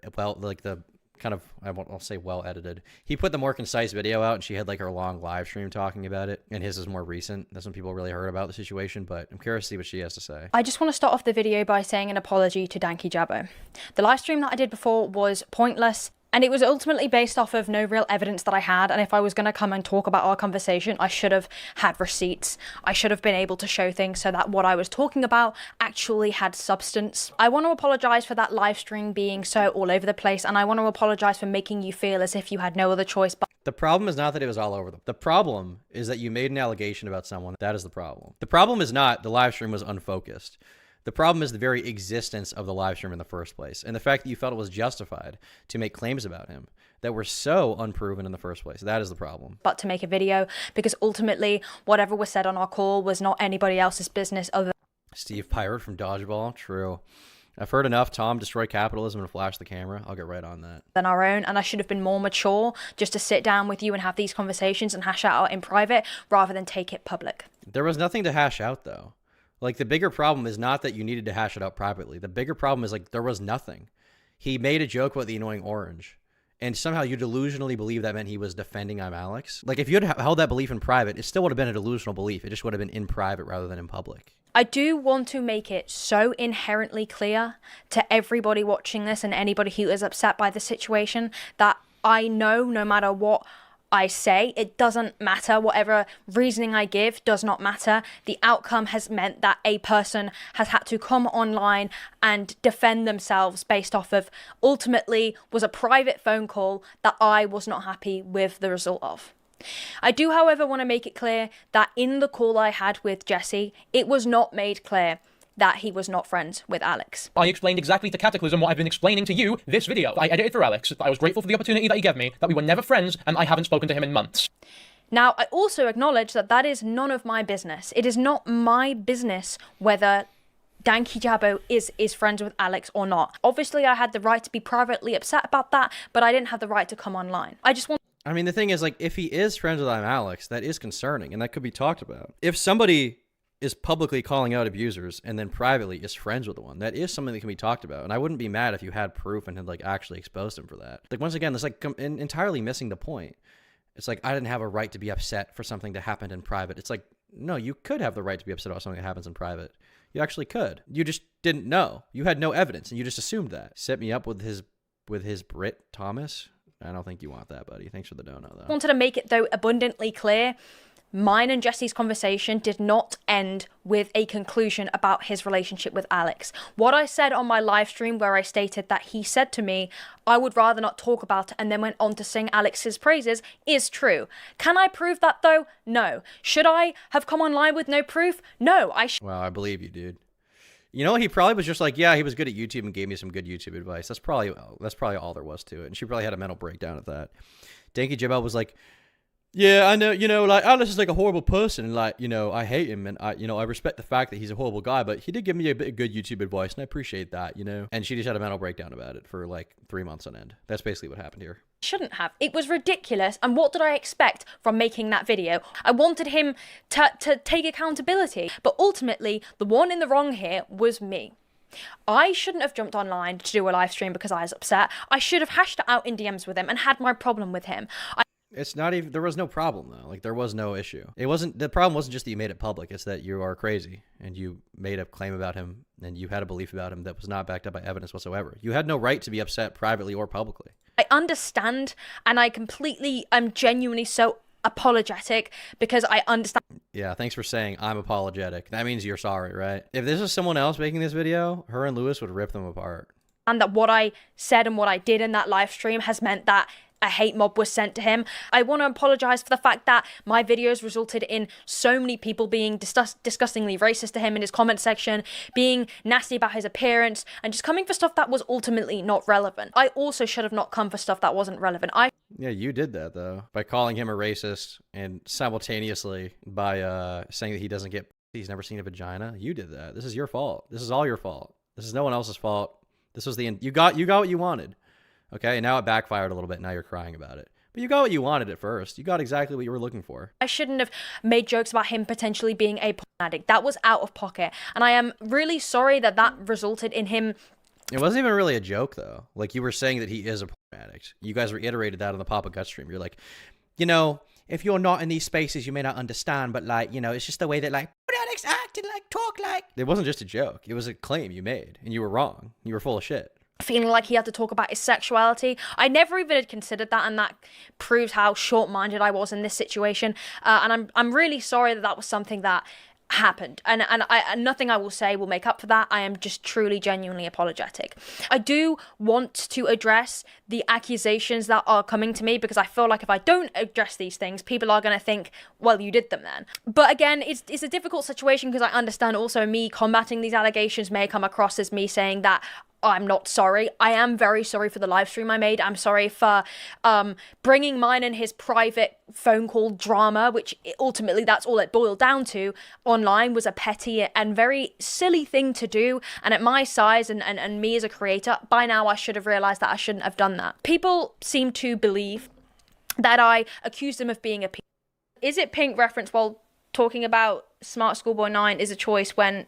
kind of, I'll say well edited. He put the more concise video out and she had like her long live stream talking about it. And his is more recent. That's when people really heard about the situation, but I'm curious to see what she has to say. I just want to start off the video by saying an apology to Danky Jabbo. The live stream that I did before was pointless. And it was ultimately based off of no real evidence that I had. And if I was going to come and talk about our conversation, I should have had receipts. I should have been able to show things so that what I was talking about actually had substance. I want to apologize for that live stream being so all over the place. And I want to apologize for making you feel as if you had no other choice. But the problem is not that it was all over them. The problem is that you made an allegation about someone. That is the problem. The problem is not the live stream was unfocused. The problem is the very existence of the live stream in the first place, and the fact that you felt it was justified to make claims about him that were so unproven in the first place. That is the problem. to make a video, because ultimately whatever was said on our call was not anybody else's business other Steve Pirate from Dodgeball. True. I've heard enough. Tom destroy capitalism and flash the camera. I'll get right on that. than our own, and I should have been more mature just to sit down with you and have these conversations and hash out in private rather than take it public. There was nothing to hash out, though. Like, the bigger problem is not that you needed to hash it out privately. The bigger problem is, like, there was nothing. He made a joke about the annoying orange, and somehow you delusionally believe that meant he was defending I'm Alex. Like, if you had held that belief in private, it still would have been a delusional belief. It just would have been in private rather than in public. I do want to make it so inherently clear to everybody watching this and anybody who is upset by the situation that I know no matter what I say, it doesn't matter. Whatever reasoning I give does not matter. The outcome has meant that a person has had to come online and defend themselves based off of ultimately was a private phone call that I was not happy with the result of. I do, however, want to make it clear that in the call I had with Jesse, it was not made clear that he was not friends with Alex. I explained exactly to Cataclysm what I've been explaining to you this video. I edited for Alex. I was grateful for the opportunity that he gave me, that we were never friends, and I haven't spoken to him in months. Now, I also acknowledge that that is none of my business. It is not my business whether Danky Jabbo is friends with Alex or not. Obviously, I had the right to be privately upset about that, but I didn't have the right to come online. I mean, the thing is, like, if he is friends with I'm Alex, that is concerning, and that could be talked about. If somebody is publicly calling out abusers and then privately is friends with one, that is something that can be talked about. And I wouldn't be mad if you had proof and had like actually exposed him for that. Like, once again, that's like entirely missing the point. It's like, I didn't have a right to be upset for something that happened in private. It's like, no, you could have the right to be upset about something that happens in private. You actually could. You just didn't know. You had no evidence and you just assumed that. Set me up with his Brit Thomas. I don't think you want that, buddy. Thanks for the dono, though. Wanted to make it, though, abundantly clear. Mine and Jesse's conversation did not end with a conclusion about his relationship with Alex. What I said on my live stream where I stated that he said to me, I would rather not talk about it, and then went on to sing Alex's praises is true. Can I prove that though? No. Should I have come online with no proof? No. Well, I believe you, dude. You know, he probably was just like, yeah, he was good at YouTube and gave me some good YouTube advice. That's probably all there was to it. And she probably had a mental breakdown at that. Danky Jabbo was like, yeah, I know, like, Alex is like a horrible person, and like, I hate him, and I respect the fact that he's a horrible guy, but he did give me a bit of good YouTube advice, and I appreciate that, And she just had a mental breakdown about it for like 3 months on end. That's basically what happened here. Shouldn't have. It was ridiculous, and what did I expect from making that video? I wanted him to take accountability, but ultimately, the one in the wrong here was me. I shouldn't have jumped online to do a live stream because I was upset. I should have hashed it out in DMs with him and had my problem with him. It's not even, there was no problem though. Like, there was no issue. The problem wasn't just that you made it public. It's that you are crazy and you made a claim about him and you had a belief about him that was not backed up by evidence whatsoever. You had no right to be upset privately or publicly. I understand, and I'm genuinely so apologetic because I understand. Yeah, thanks for saying I'm apologetic. That means you're sorry, right? If this was someone else making this video, her and Lewis would rip them apart. And that what I said and what I did in that live stream has meant that a hate mob was sent to him. I want to apologize for the fact that my videos resulted in so many people being disgustingly racist to him in his comment section, being nasty about his appearance, and just coming for stuff that was ultimately not relevant. I also should have not come for stuff that wasn't relevant. Yeah, you did that, though, by calling him a racist and simultaneously by saying that he's never seen a vagina. You did that. This is your fault. This is all your fault. This is no one else's fault. This was you got what you wanted. Okay, and now it backfired a little bit. Now you're crying about it. But you got what you wanted at first. You got exactly what you were looking for. I shouldn't have made jokes about him potentially being a porn addict. That was out of pocket. And I am really sorry that resulted in him. It wasn't even really a joke, though. Like, you were saying that he is a porn addict. You guys reiterated that on the Papa Gut stream. You're like, if you're not in these spaces, you may not understand, but, like, it's just the way that, like, porn addicts act and, like, talk like. It wasn't just a joke. It was a claim you made, and you were wrong. You were full of shit. Feeling like he had to talk about his sexuality. I never even had considered that, and that proves how short-minded I was in this situation. And I'm really sorry that was something that happened. And nothing I will say will make up for that. I am just truly, genuinely apologetic. I do want to address the accusations that are coming to me, because I feel like if I don't address these things, people are going to think, well, you did them then. But again, it's a difficult situation, because I understand also me combating these allegations may come across as me saying that I'm not sorry. I am very sorry for the live stream I made. I'm sorry for bringing mine and his private phone call drama, which ultimately that's all it boiled down to online, was a petty and very silly thing to do. And at my size and me as a creator, by now I should have realized that I shouldn't have done that. People seem to believe that I accused him of being a pink. Is it pink reference while talking about Smart Schoolboy 9 is a choice when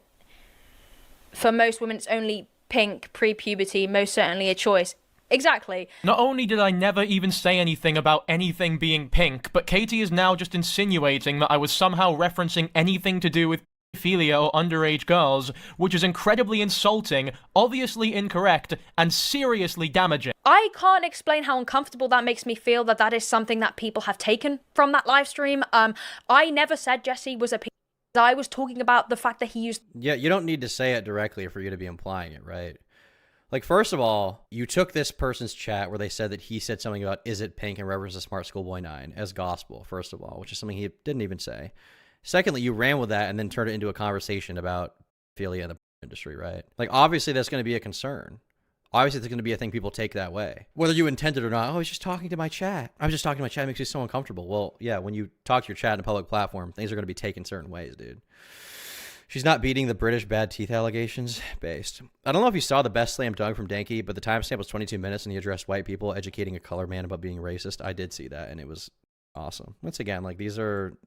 for most women it's only pink pre-puberty, most certainly a choice. Exactly. Not only did I never even say anything about anything being pink, but Katie is now just insinuating that I was somehow referencing anything to do with pedophilia or underage girls, which is incredibly insulting, obviously incorrect, and seriously damaging. I can't explain how uncomfortable that makes me feel that is something that people have taken from that live stream. I never said Jesse was a pedophile. I was talking about the fact that he used... Yeah, you don't need to say it directly for you to be implying it, right? Like, first of all, you took this person's chat where they said that he said something about, is it pink, in reference to Smart Schoolboy 9 as gospel, first of all, which is something he didn't even say. Secondly, you ran with that and then turned it into a conversation about pedophilia in the industry, right? Like, obviously that's going to be a concern. Obviously, it's going to be a thing people take that way. Whether you intended or not, I was just talking to my chat. I was just talking to my chat. It makes me so uncomfortable. Well, yeah, when you talk to your chat in a public platform, things are going to be taken certain ways, dude. She's not beating the British bad teeth allegations. Based. I don't know if you saw the best slam dunk from Danky, but the timestamp was 22 minutes and he addressed white people educating a color man about being racist. I did see that, and it was awesome. Once again, like, these are,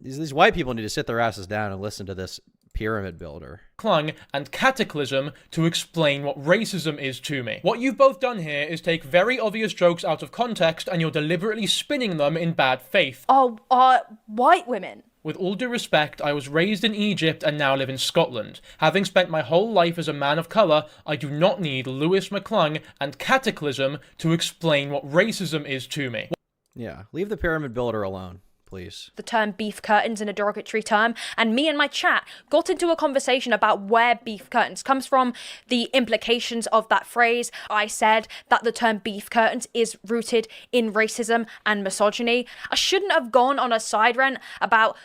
these white people need to sit their asses down and listen to this pyramid builder. McClung and Cataclysm to explain what racism is to me. What you've both done here is take very obvious jokes out of context and you're deliberately spinning them in bad faith. White women. With all due respect, I was raised in Egypt and now live in Scotland. Having spent my whole life as a man of colour, I do not need Lewis McClung and Cataclysm to explain what racism is to me. Yeah, leave the pyramid builder alone, please. The term beef curtains in a derogatory term, and me and my chat got into a conversation about where beef curtains comes from, the implications of that phrase. I said that the term beef curtains is rooted in racism and misogyny. I shouldn't have gone on a side rant about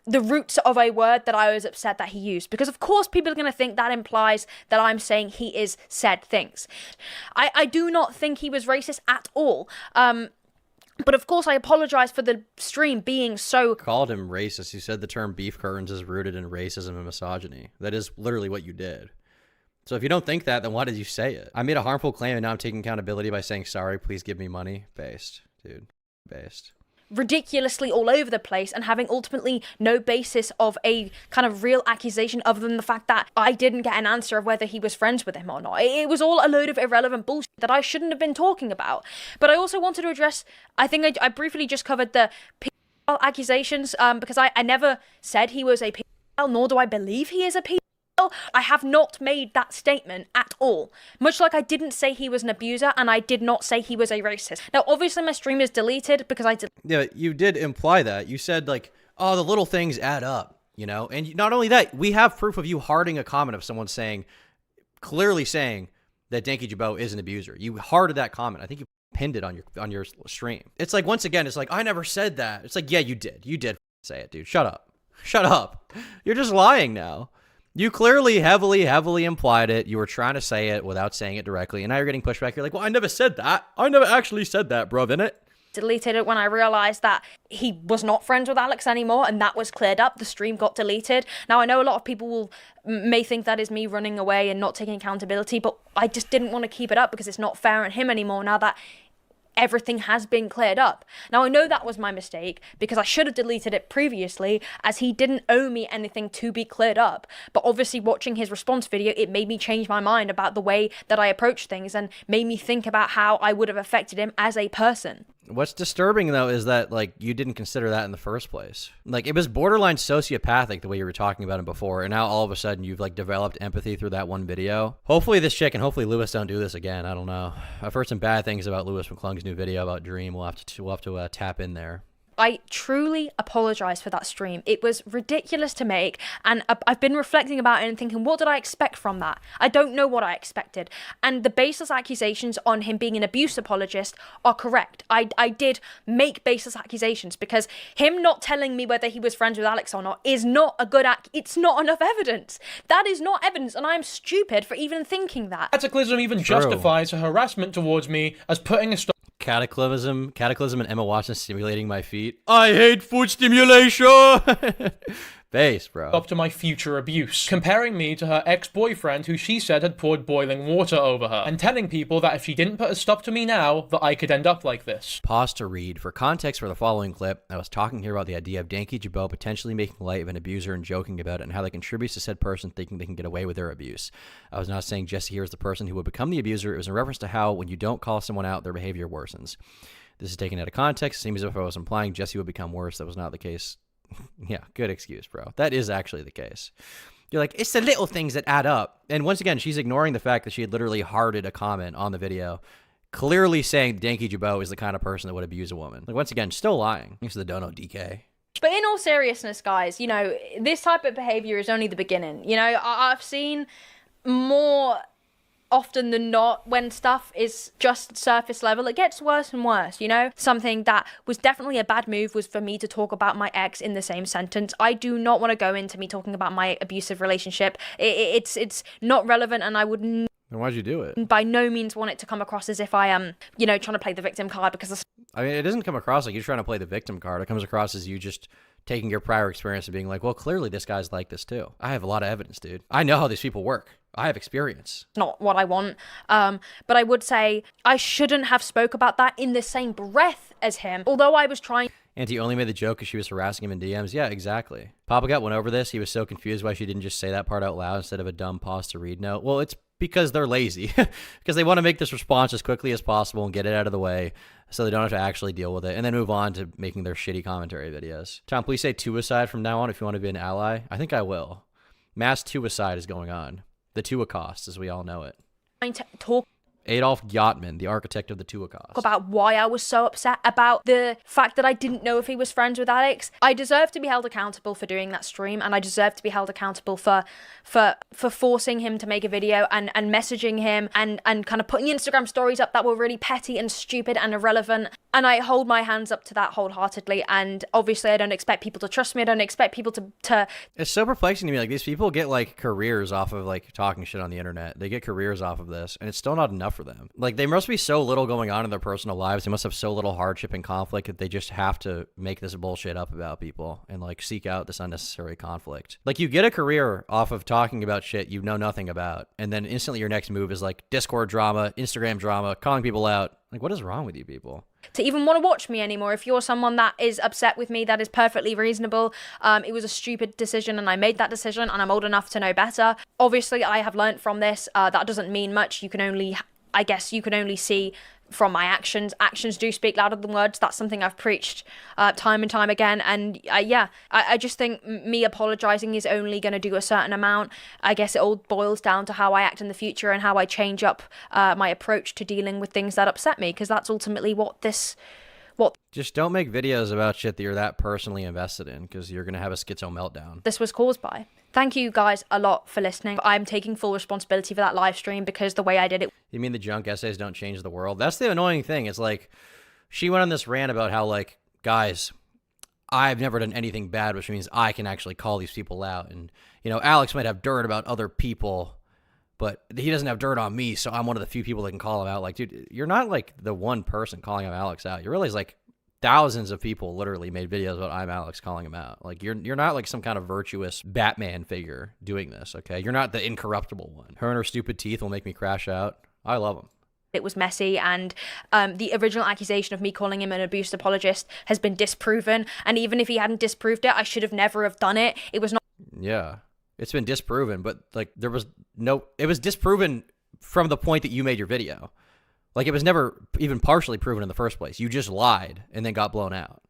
the roots of a word that I was upset that he used, because of course people are going to think that implies that I'm saying he is said things. I do not think he was racist at all. But of course, I apologize for the stream being so... Called him racist. You said the term beef curtains is rooted in racism and misogyny. That is literally what you did. So if you don't think that, then why did you say it? I made a harmful claim and now I'm taking accountability by saying, sorry, please give me money. Based, dude. Based. Ridiculously all over the place and having ultimately no basis of a kind of real accusation other than the fact that I didn't get an answer of whether he was friends with him or not. It was all a load of irrelevant bullshit that I shouldn't have been talking about. But I also wanted to address, I think I briefly just covered the pedophile accusations because I never said he was a pedophile, nor do I believe he is a pedophile. I have not made that statement at all. Much like I didn't say he was an abuser and I did not say he was a racist. Now, obviously my stream is deleted because Yeah, you did imply that. You said, like, oh, the little things add up, And not only that, we have proof of you hearting a comment of someone clearly saying that Danky Jabot is an abuser. You hearted that comment. I think you pinned it on your stream. It's like, once again, it's like, I never said that. It's like, yeah, you did. You did say it, dude. Shut up. Shut up. You're just lying now. You clearly heavily implied it. You were trying to say it without saying it directly. And now you're getting pushback. You're like, well, I never said that. I never actually said that, bro, innit? deleted it when I realized that he was not friends with Alex anymore, and that was cleared up. The stream got deleted. Now, I know a lot of people may think that is me running away and not taking accountability, but I just didn't want to keep it up because it's not fair on him anymore now that everything has been cleared up. Now, I know that was my mistake because I should have deleted it previously, as he didn't owe me anything to be cleared up. But obviously, watching his response video, it made me change my mind about the way that I approach things and made me think about how I would have affected him as a person. What's disturbing, though, is that, like, you didn't consider that in the first place. Like, it was borderline sociopathic the way you were talking about him before, and now all of a sudden you've, like, developed empathy through that one video. Hopefully this chick and hopefully Lewis don't do this again. I don't know. I've heard some bad things about Lewis McClung's new video about Dream. We'll have to tap in there. I truly apologize for that stream. It was ridiculous to make, and I've been reflecting about it and thinking, what did I expect from that? I don't know what I expected. And the baseless accusations on him being an abuse apologist are correct. I did make baseless accusations because him not telling me whether he was friends with Alex or not is not a good it's not enough evidence. That is not evidence, and I'm stupid for even thinking that. Cataclysm even justifies her harassment towards me as putting a stop Cataclysm and Emma Watson stimulating my feet. I hate foot stimulation! Base, bro. up to my future abuse, comparing me to her ex-boyfriend who she said had poured boiling water over her, and telling people that if she didn't put a stop to me now, that I could end up like this. Pause to read. For context for the following clip, I was talking here about the idea of Danky Jabot potentially making light of an abuser and joking about it and how that contributes to said person thinking they can get away with their abuse. I was not saying Jesse here is the person who would become the abuser. It was in reference to how when you don't call someone out, their behavior worsens. This is taken out of context. It seems as if I was implying Jesse would become worse. That was not the case. Yeah, good excuse, bro. That is actually the case. You're like, it's the little things that add up. And once again, she's ignoring the fact that she had literally hearted a comment on the video, clearly saying Danky Jabot is the kind of person that would abuse a woman. Like, once again, still lying. Thanks to the dono, DK. But in all seriousness, guys, you know, this type of behavior is only the beginning. You know, I've seen more often than not, when stuff is just surface level, it gets worse and worse, you know? Something that was definitely a bad move was for me to talk about my ex in the same sentence. I do not want to go into me talking about my abusive relationship. It's not relevant, and I wouldn't. Then why'd you do it? By no means want it to come across as if I am, you know, trying to play the victim card, because I mean, it doesn't come across like you're trying to play the victim card. It comes across as you just taking your prior experience and being like, well, clearly this guy's like this too. I have a lot of evidence, dude. I know how these people work. I have experience. Not what I want. But I would say I shouldn't have spoke about that in the same breath as him. Although I was trying. And he only made the joke because she was harassing him in DMs. Yeah, exactly. Papa Gut went over this. He was so confused why she didn't just say that part out loud instead of a dumb pause to read note. Well, it's because they're lazy. Because they want to make this response as quickly as possible and get it out of the way so they don't have to actually deal with it and then move on to making their shitty commentary videos. Tom, please say two-aside from now on if you want to be an ally. I think I will. Mass two-aside is going on. The two-accost, as we all know it. To talk Adolf Gottman, the architect of the two-accost. About why I was so upset about the fact that I didn't know if he was friends with Alex. I deserve to be held accountable for doing that stream, and I deserve to be held accountable for forcing him to make a video and messaging him and kind of putting Instagram stories up that were really petty and stupid and irrelevant. And I hold my hands up to that wholeheartedly, and obviously I don't expect people to trust me. I don't expect people to... It's so perplexing to me. Like, these people get, like, careers off of, like, talking shit on the internet. They get careers off of this, and it's still not enough for them. Like, there must be so little going on in their personal lives. They must have so little hardship and conflict that they just have to make this bullshit up about people and, like, seek out this unnecessary conflict. Like, you get a career off of talking about shit you know nothing about, and then instantly your next move is, like, Discord drama, Instagram drama, calling people out. Like, what is wrong with you people? To even want to watch me anymore. If you're someone that is upset with me, that is perfectly reasonable. It was a stupid decision, and I made that decision, and I'm old enough to know better. Obviously, I have learnt from this. That doesn't mean much. You can only see from my actions. Actions do speak louder than words. That's something I've preached time and time again. And I just think me apologizing is only going to do a certain amount. I guess it all boils down to how I act in the future and how I change up my approach to dealing with things that upset me, because that's ultimately what Just don't make videos about shit that you're that personally invested in, because you're going to have a schizo meltdown. This was caused by. Thank you guys a lot for listening. I'm taking full responsibility for that live stream because the way I did it. You mean the junk essays don't change the world? That's the annoying thing. It's like, she went on this rant about how, like, guys, I've never done anything bad, which means I can actually call these people out. And, you know, Alex might have dirt about other people, but he doesn't have dirt on me, so I'm one of the few people that can call him out. Like, dude, you're not, like, the one person calling out Alex out. You realize, like, thousands of people literally made videos about I'm Alex calling him out. Like, you're not like some kind of virtuous Batman figure doing this, okay? You're not the incorruptible one. Her and her stupid teeth will make me crash out. I love them. It was messy, and the original accusation of me calling him an abuse apologist has been disproven, and even if he hadn't disproved it, I should have never have done it. It was not. Yeah, it's been disproven, but like it was disproven from the point that you made your video. Like, it was never even partially proven in the first place. You just lied and then got blown out.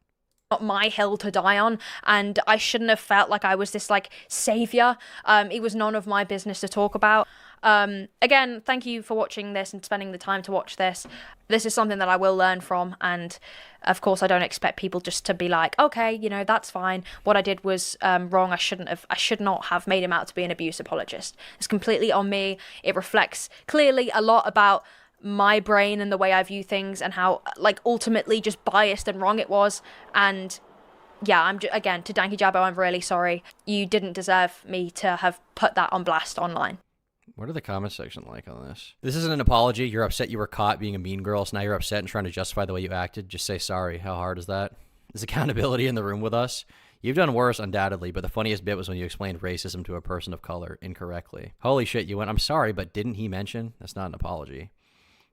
Not my hill to die on, and I shouldn't have felt like I was this like savior. It was none of my business to talk about. Again, thank you for watching this and spending the time to watch this. This is something that I will learn from, and of course I don't expect people just to be like, okay, you know, that's fine. What I did was wrong. I should not have made him out to be an abuse apologist. It's completely on me. It reflects clearly a lot about my brain and the way I view things, and how like ultimately just biased and wrong it was. And yeah, again, to Danky Jabbo, I'm really sorry. You didn't deserve me to have put that on blast online. What are the comment section like on this? This isn't an apology. You're upset you were caught being a mean girl, so now you're upset and trying to justify the way you acted. Just say sorry. How hard is that? Is accountability in the room with us? You've done worse, undoubtedly, but the funniest bit was when you explained racism to a person of color incorrectly. Holy shit, you went, I'm sorry, but didn't he mention? That's not an apology.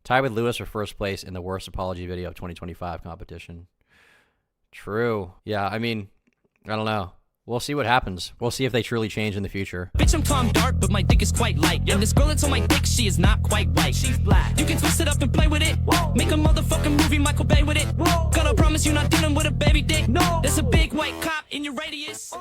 Tied with Lewis for first place in the worst apology video of 2025 competition. True. Yeah, I mean, I don't know. We'll see what happens. We'll see if they truly change in the future. Bitch, I'm calm dark, but my dick is quite light. And this girl that's on my dick, she is not quite white. She's black. You can twist it up and play with it. Whoa. Make a motherfucking movie, Michael Bay with it. Whoa. Gotta promise you not dealing with a baby dick. No. There's a big white cop in your radius.